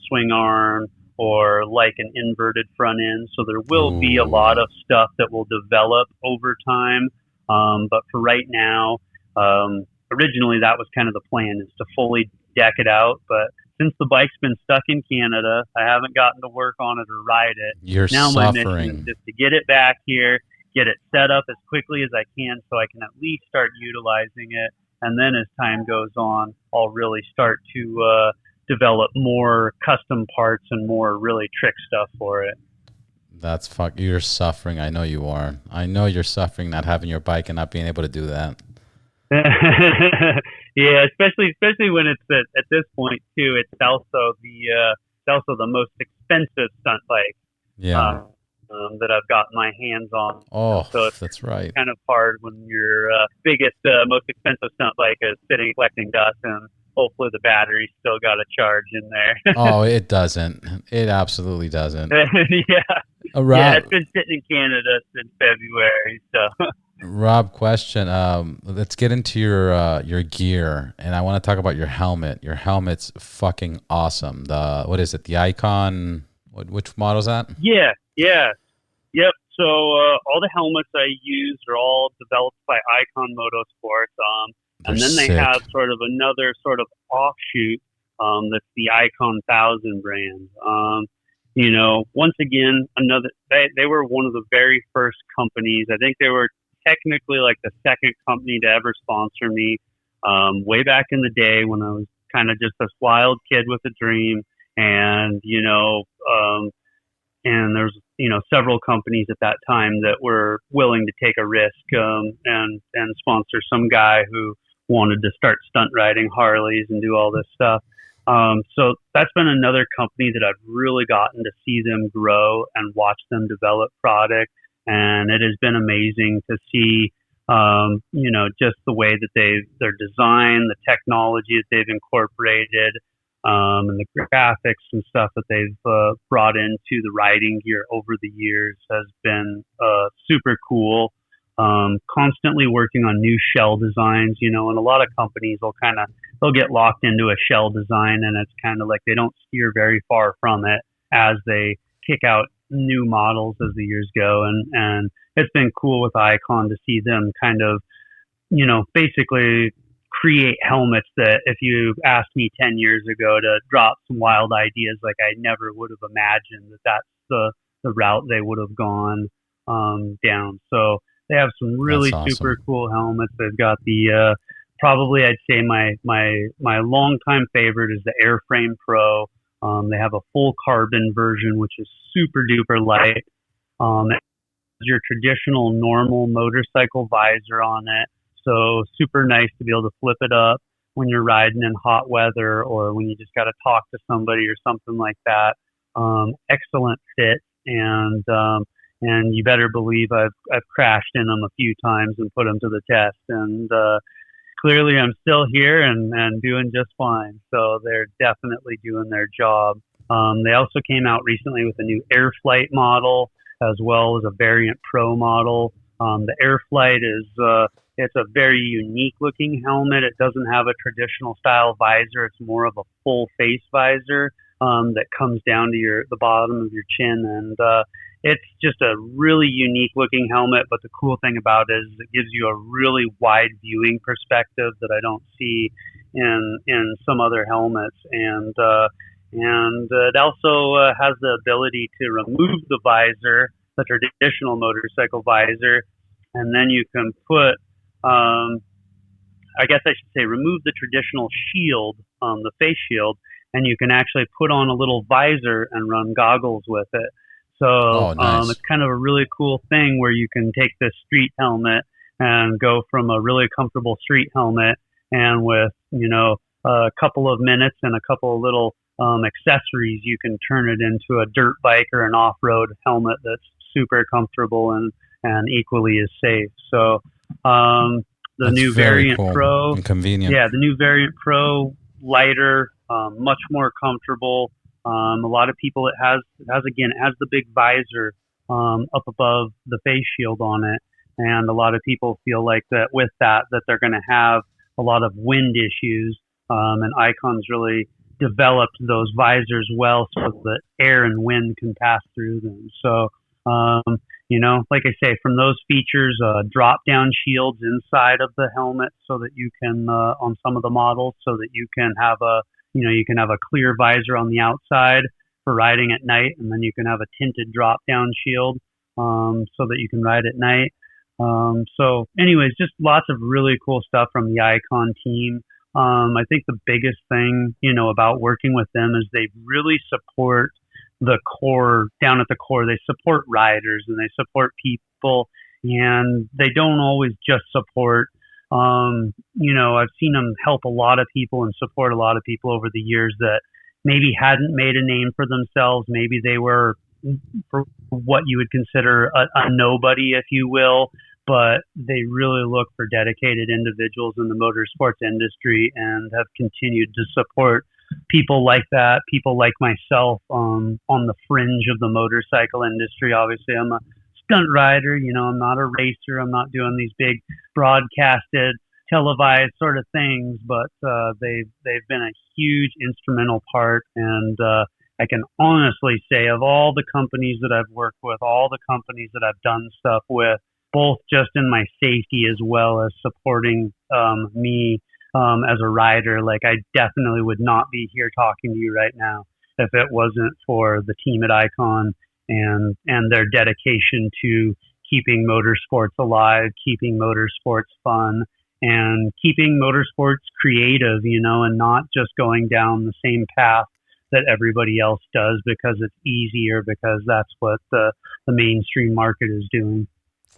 swing arm, or like an inverted front end. So there will be a lot of stuff that will develop over time. But for right now, originally that was kind of the plan, is to fully deck it out. But since the bike's been stuck in Canada, I haven't gotten to work on it or ride it. My mission is just to get it back here, get it set up as quickly as I can so I can at least start utilizing it. And then as time goes on, I'll really start to develop more custom parts and more really trick stuff for it. You're suffering. I know you are. I know you're suffering not having your bike and not being able to do that. Yeah, especially when it's at this point too. It's also the most expensive stunt bike. Yeah. That I've got my hands on. Oh, so that's right. Kind of hard when your biggest, most expensive stunt bike is sitting collecting dust, and hopefully the battery's still got a charge in there. Oh, it doesn't. It absolutely doesn't. Yeah, it's been sitting in Canada since February. So, Rob, question. Let's get into your gear, and I want to talk about your helmet. Your helmet's fucking awesome. What is it? The Icon. Which model is that? Yeah. Yep. So all the helmets I use are all developed by Icon Motorsports. And then they have sort of another sort of offshoot that's the Icon 1000 brand. Once again, they were one of the very first companies. I think they were technically like the second company to ever sponsor me way back in the day when I was kind of just this wild kid with a dream. And, and there's, several companies at that time that were willing to take a risk and sponsor some guy who wanted to start stunt riding Harleys and do all this stuff. So that's been another company that I've really gotten to see them grow and watch them develop product. And it has been amazing to see, just the way that their design, the technology that they've incorporated, and the graphics and stuff that they've brought into the riding gear over the years has been super cool. Constantly working on new shell designs, and a lot of companies they'll get locked into a shell design, and it's kind of like they don't steer very far from it as they kick out new models as the years go. And it's been cool with Icon to see them kind of, basically create helmets that if you asked me 10 years ago to drop some wild ideas, like I never would have imagined that that's the route they would have gone down. So they have some That's really super awesome. cool helmets. They've got the probably I'd say my longtime favorite is the Airframe Pro. They have a full carbon version, which is super duper light. It has your traditional normal motorcycle visor on it, so super nice to be able to flip it up when you're riding in hot weather or when you just got to talk to somebody or something like that. Excellent fit, and you better believe I've crashed in them a few times and put them to the test, and clearly I'm still here and doing just fine. So they're definitely doing their job. They also came out recently with a new Airflight model as well as a Variant Pro model. The Airflight is it's a very unique looking helmet. It doesn't have a traditional style visor. It's more of a full face visor that comes down to the bottom of your chin, and it's just a really unique looking helmet. But the cool thing about it is it gives you a really wide viewing perspective that I don't see in some other helmets, and it also has the ability to remove the visor, the traditional motorcycle visor, and then you can put I guess I should say remove the traditional shield, the face shield, and you can actually put on a little visor and run goggles with it. So Oh, nice. it's kind of a really cool thing where you can take this street helmet and go from a really comfortable street helmet, and with a couple of minutes and a couple of little accessories, you can turn it into a dirt bike or an off-road helmet that's super comfortable and equally as safe. So the That's new very Variant cool Pro, and convenient. yeah, the new Variant Pro, lighter, much more comfortable. A lot of people, it has the big visor up above the face shield on it, and a lot of people feel like that with that they're going to have a lot of wind issues. And Icon's really developed those visors well so that air and wind can pass through them. So like I say, from those features, drop down shields inside of the helmet so that you can on some of the models, so that you can have a clear visor on the outside for riding at night, and then you can have a tinted drop down shield so that you can ride at night. So anyways, just lots of really cool stuff from the Icon team. I think the biggest thing, about working with them is they really support the core. Down at the core, they support riders and they support people, and they don't always just support. I've seen them help a lot of people and support a lot of people over the years that maybe hadn't made a name for themselves. Maybe they were for what you would consider a nobody, if you will, but they really look for dedicated individuals in the motorsports industry and have continued to support people like that, people like myself on the fringe of the motorcycle industry. Obviously, I'm a stunt rider, I'm not a racer. I'm not doing these big broadcasted, televised sort of things, but they've been a huge instrumental part. And I can honestly say, of all the companies that I've worked with, all the companies that I've done stuff with, both just in my safety as well as supporting me as a rider, like I definitely would not be here talking to you right now if it wasn't for the team at Icon and their dedication to keeping motorsports alive, keeping motorsports fun, and keeping motorsports creative, and not just going down the same path that everybody else does because it's easier, because that's what the mainstream market is doing.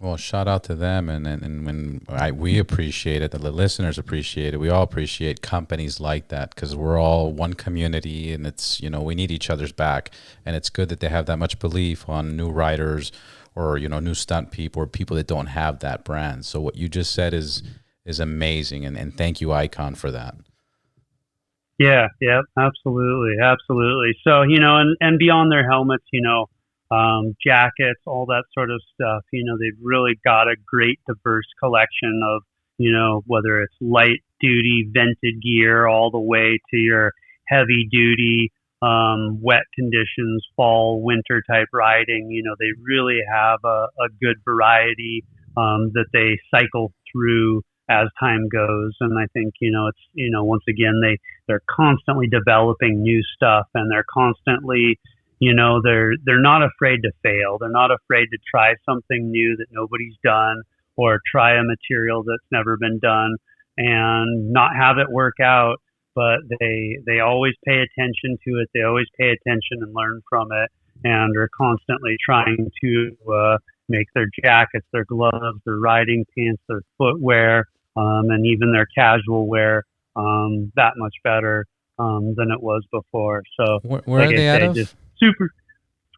Well, shout out to them, and we appreciate it. The listeners appreciate it. We all appreciate companies like that because we're all one community, and it's we need each other's back, and it's good that they have that much belief on new riders or new stunt people or people that don't have that brand. So what you just said is amazing, and thank you, Icon, for that. Yeah, absolutely. So and beyond their helmets, jackets, all that sort of stuff. They've really got a great diverse collection of, whether it's light duty vented gear all the way to your heavy duty, wet conditions, fall, winter type riding. They really have a good variety that they cycle through as time goes. And I think, it's, once again, they're constantly developing new stuff, and they're constantly, they're not afraid to fail. They're not afraid to try something new that nobody's done, or try a material that's never been done and not have it work out. But they always pay attention to it. They always pay attention and learn from it, and are constantly trying to make their jackets, their gloves, their riding pants, their footwear, and even their casual wear that much better than it was before. So where are they out of? Just super.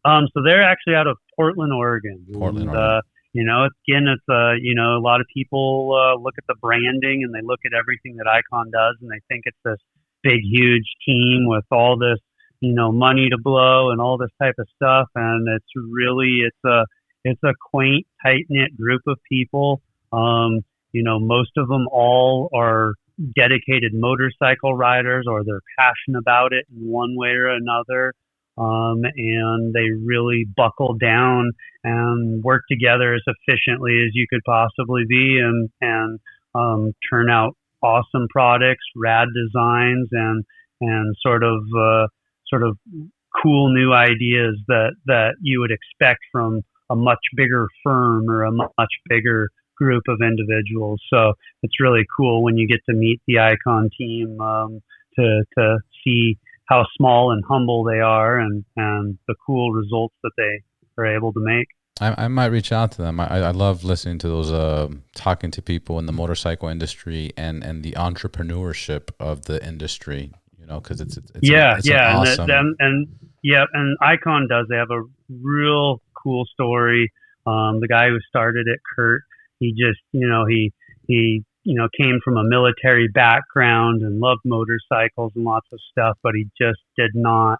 So they're actually out of Portland, Oregon. Portland, and, Oregon. It's a lot of people look at the branding, and they look at everything that Icon does, and they think it's this big, huge team with all this, money to blow and all this type of stuff. And it's really, it's a quaint, tight knit group of people. Most of them all are dedicated motorcycle riders, or they're passionate about it in one way or another. And they really buckle down and work together as efficiently as you could possibly be, and turn out awesome products, rad designs, and sort of cool new ideas that you would expect from a much bigger firm or a much bigger group of individuals. So it's really cool when you get to meet the Icon team, to see how small and humble they are, and the cool results that they are able to make. I might reach out to them. I love listening to those, talking to people in the motorcycle industry and the entrepreneurship of the industry, because it's awesome. And Icon does. They have a real cool story. The guy who started it, Kurt, he just, he came from a military background and loved motorcycles and lots of stuff, but he just did not,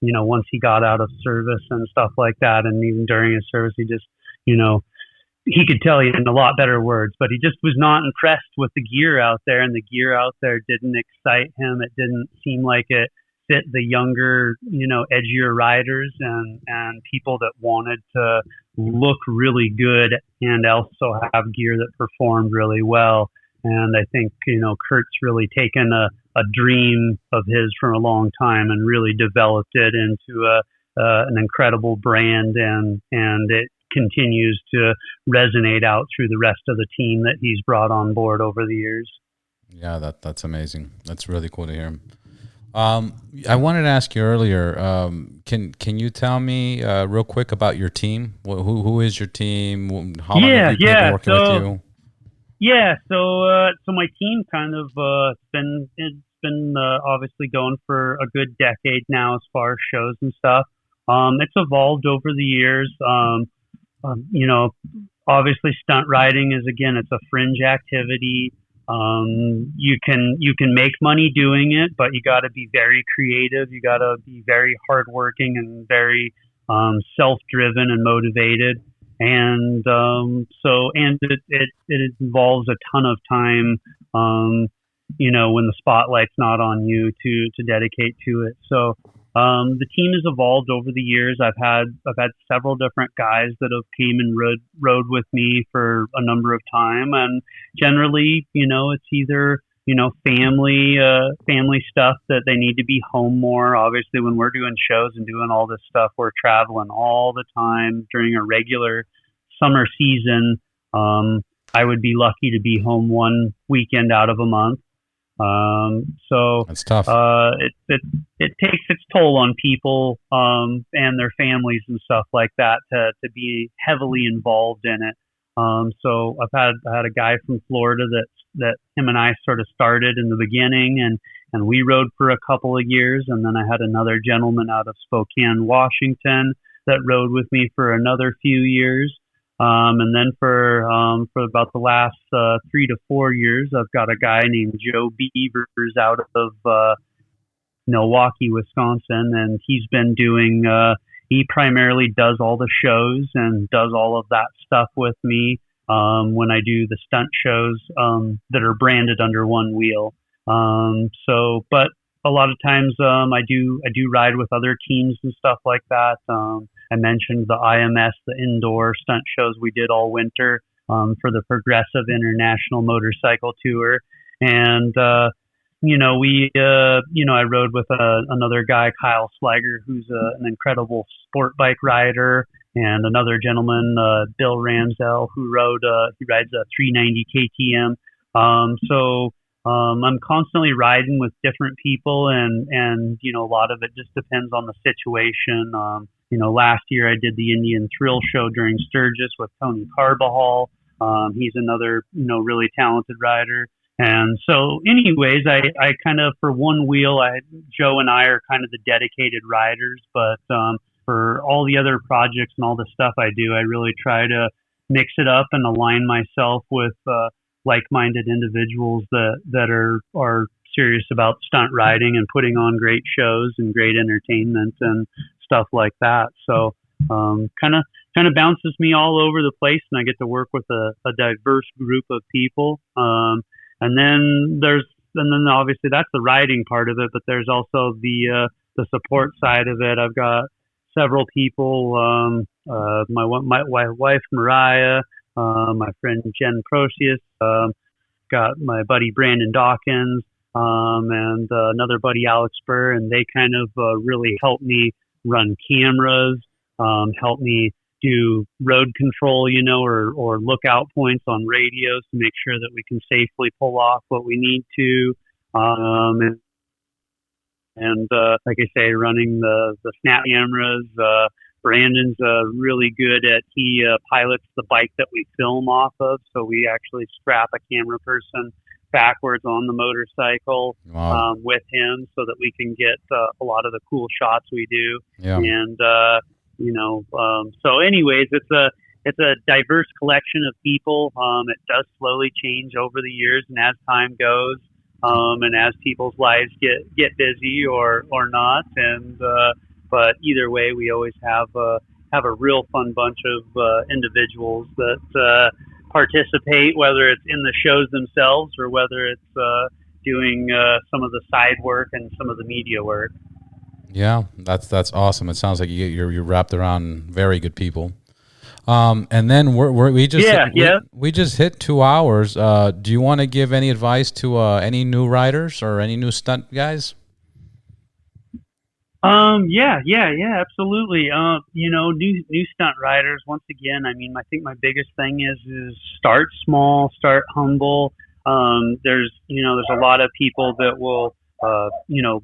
once he got out of service and stuff like that, and even during his service, he just, he could tell you in a lot better words, but he just was not impressed with the gear out there, and the gear out there didn't excite him. It didn't seem like it fit the younger, edgier riders and people that wanted to look really good and also have gear that performed really well. And I think, Kurt's really taken a dream of his for a long time and really developed it into an incredible brand, and it continues to resonate out through the rest of the team that he's brought on board over the years. Yeah, that's amazing. That's really cool to hear. I wanted to ask you earlier, can you tell me real quick about your team? Who is your team? How long have you been working with you? Yeah, so my team kind of it's been obviously going for a good decade now as far as shows and stuff. It's evolved over the years. Obviously stunt riding is, again, it's a fringe activity. You can make money doing it, but you got to be very creative. You got to be very hardworking and very self-driven and motivated. And it involves a ton of time, when the spotlight's not on you to dedicate to it. So the team has evolved over the years. I've had several different guys that have came and rode with me for a number of time, and generally, it's either family stuff that they need to be home more. Obviously, when we're doing shows and doing all this stuff, we're traveling all the time during a regular summer season. I would be lucky to be home one weekend out of a month. So that's tough. It takes its toll on people, and their families and stuff like that to be heavily involved in it. So I had a guy from Florida that him and I sort of started in the beginning, and we rode for a couple of years. And then I had another gentleman out of Spokane, Washington, that rode with me for another few years. And then for about the last 3 to 4 years, I've got a guy named Joe Beavers out of Milwaukee, Wisconsin, and he's been doing. He primarily does all the shows and does all of that stuff with me when I do the stunt shows that are branded under One Wheel. But a lot of times I do ride with other teams and stuff like that. I mentioned the IMS, the indoor stunt shows we did all winter. for the Progressive International Motorcycle Tour. And, I rode with another guy, Kyle Sliger, who's an incredible sport bike rider, and another gentleman, Bill Ramsell, who he rides a 390 KTM. I'm constantly riding with different people, and a lot of it just depends on the situation. Last year I did the Indian Thrill Show during Sturgis with Tony Carbajal. He's another, really talented rider. And so anyways, I kind of, for One Wheel, Joe and I are kind of the dedicated riders, but for all the other projects and all the stuff I do, I really try to mix it up and align myself with like-minded individuals that are serious about stunt riding and putting on great shows and great entertainment and stuff like that. So kind of bounces me all over the place, and I get to work with a diverse group of people. And then obviously that's the riding part of it, but there's also the support side of it. I've got several people, my wife Mariah, my friend Jen Procius, got my buddy Brandon Dawkins, and another buddy Alex Burr, and they kind of really help me run cameras, help me do road control, or lookout points on radios to make sure that we can safely pull off what we need to. And like I say, running the snap cameras. Brandon's really good at, he pilots the bike that we film off of. So we actually strap a camera person backwards on the motorcycle. Wow. With him so that we can get a lot of the cool shots we do. Yeah. And, so anyways, it's a diverse collection of people. It does slowly change over the years, and as time goes, and as people's lives get busy or not. And, but either way, we always have a real fun bunch of individuals that participate, whether it's in the shows themselves or whether it's doing some of the side work and some of the media work. Yeah, that's awesome. It sounds like you're wrapped around very good people. And then we just hit 2 hours. Do you want to give any advice to any new riders or any new stunt guys? Yeah, absolutely. New stunt riders, once again, I mean, I think my biggest thing is start small, start humble. There's a lot of people that will,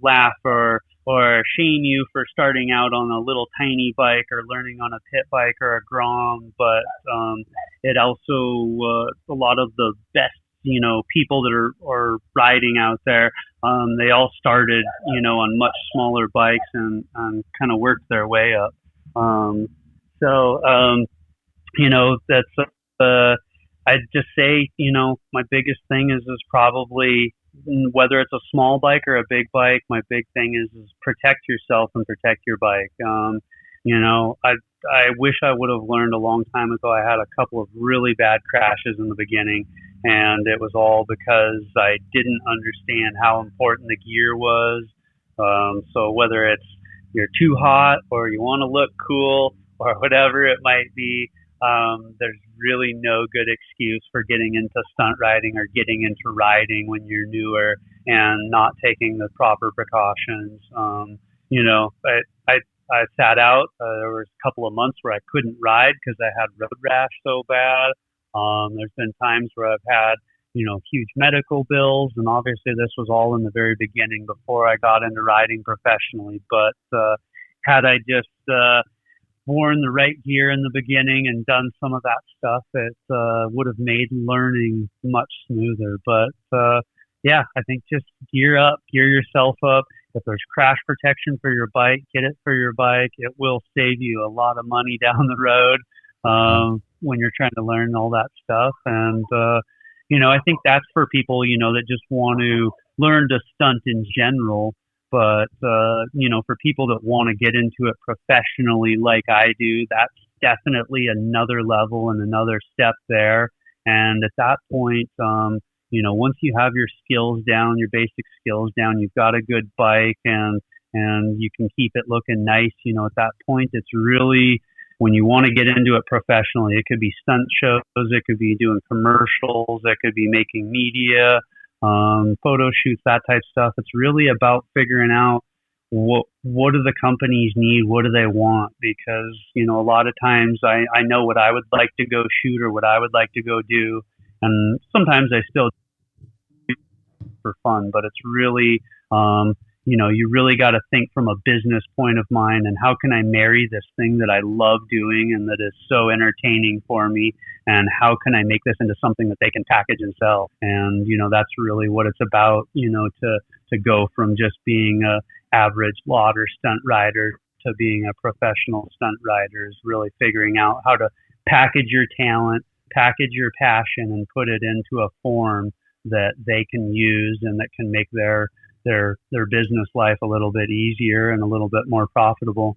laugh or shame you for starting out on a little tiny bike or learning on a pit bike or a Grom, but it also a lot of the best people that are riding out there, they all started on much smaller bikes and kind of worked their way up. That's I'd just say my biggest thing is probably, whether it's a small bike or a big bike, my big thing is protect yourself and protect your bike. I wish I would have learned a long time ago. I had a couple of really bad crashes in the beginning, and it was all because I didn't understand how important the gear was. So whether it's you're too hot or you want to look cool or whatever it might be, there's really no good excuse for getting into stunt riding or getting into riding when you're newer and not taking the proper precautions. I sat out. There was a couple of months where I couldn't ride because I had road rash so bad. There's been times where I've had, huge medical bills, and obviously this was all in the very beginning before I got into riding professionally. But had I just worn the right gear in the beginning and done some of that stuff, it would have made learning much smoother. But I think just gear yourself up. If there's crash protection for your bike, get it for your bike. It will save you a lot of money down the road when you're trying to learn all that stuff. And I think that's for people that just want to learn to stunt in general. But, for people that want to get into it professionally like I do, that's definitely another level and another step there. And at that point, once you have your skills down, your basic skills down, you've got a good bike and you can keep it looking nice, at that point, it's really when you want to get into it professionally, it could be stunt shows, it could be doing commercials, it could be making media, photo shoots, that type of stuff. It's really about figuring out what do the companies need, what do they want? Because, you know, a lot of times I know what I would like to go shoot or what I would like to go do, and sometimes I still do for fun, but it's really, you know, you really got to think from a business point of mind, and how can I marry this thing that I love doing and that is so entertaining for me, and how can I make this into something that they can package and sell? And, you know, that's really what it's about, you know, to go from just being a average lauder stunt rider to being a professional stunt rider is really figuring out how to package your talent, package your passion, and put it into a form that they can use and that can make their business life a little bit easier and a little bit more profitable.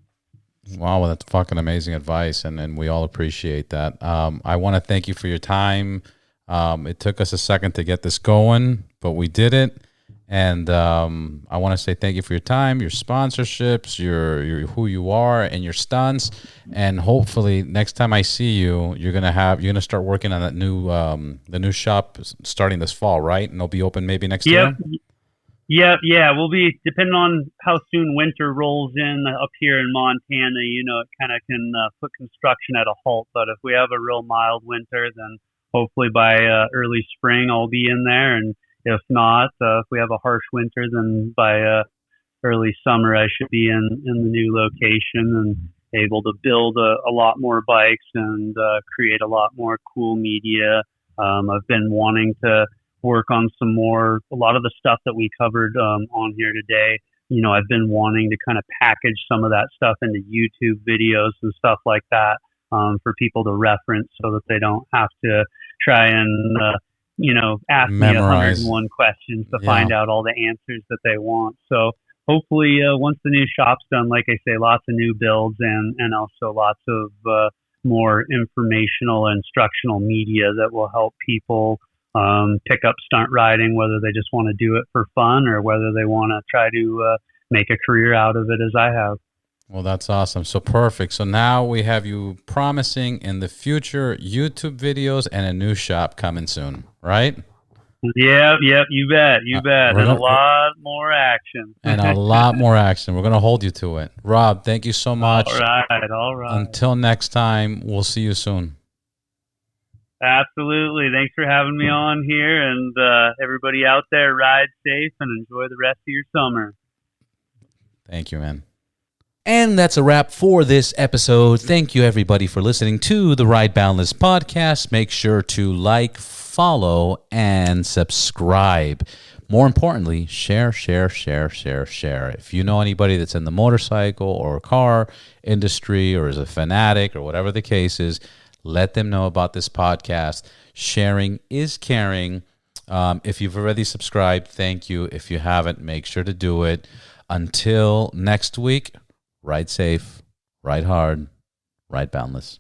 Wow, well, that's fucking amazing advice, and we all appreciate that. I want to thank you for your time. It took us a second to get this going, but we did it. And I want to say thank you for your time, your sponsorships, your who you are, and your stunts. And hopefully, next time I see you, you're gonna start working on that new the new shop starting this fall, right? And it'll be open maybe next year. Yeah. We'll be, depending on how soon winter rolls in up here in Montana, you know, it kind of can put construction at a halt. But if we have a real mild winter, then hopefully by early spring I'll be in there. And if not, if we have a harsh winter, then by early summer I should be in the new location and able to build a lot more bikes and create a lot more cool media. I've been wanting to work on a lot of the stuff that we covered on here today. You know, I've been wanting to kind of package some of that stuff into YouTube videos and stuff like that for people to reference, so that they don't have to try and you know, ask memorize. me 101 questions to find out all the answers that they want. So hopefully once the new shop's done, like I say, lots of new builds and also lots of more informational, instructional media that will help people pick up stunt riding, whether they just want to do it for fun or whether they want to try to make a career out of it as I have. Well, that's awesome. So perfect. So now we have you promising in the future YouTube videos and a new shop coming soon, right? Yep, you bet. And a lot more action. And a lot more action. We're going to hold you to it. Rob, thank you so much. All right. Until next time, we'll see you soon. Absolutely. Thanks for having me on here. And everybody out there, ride safe and enjoy the rest of your summer. Thank you, man. And that's a wrap for this episode. Thank you, everybody, for listening to the Ride Boundless podcast. Make sure to like, follow, and subscribe. More importantly, share. If you know anybody that's in the motorcycle or car industry or is a fanatic or whatever the case is, let them know about this podcast. Sharing is caring. If you've already subscribed, thank you. If you haven't, make sure to do it. Until next week, ride safe, ride hard, ride boundless.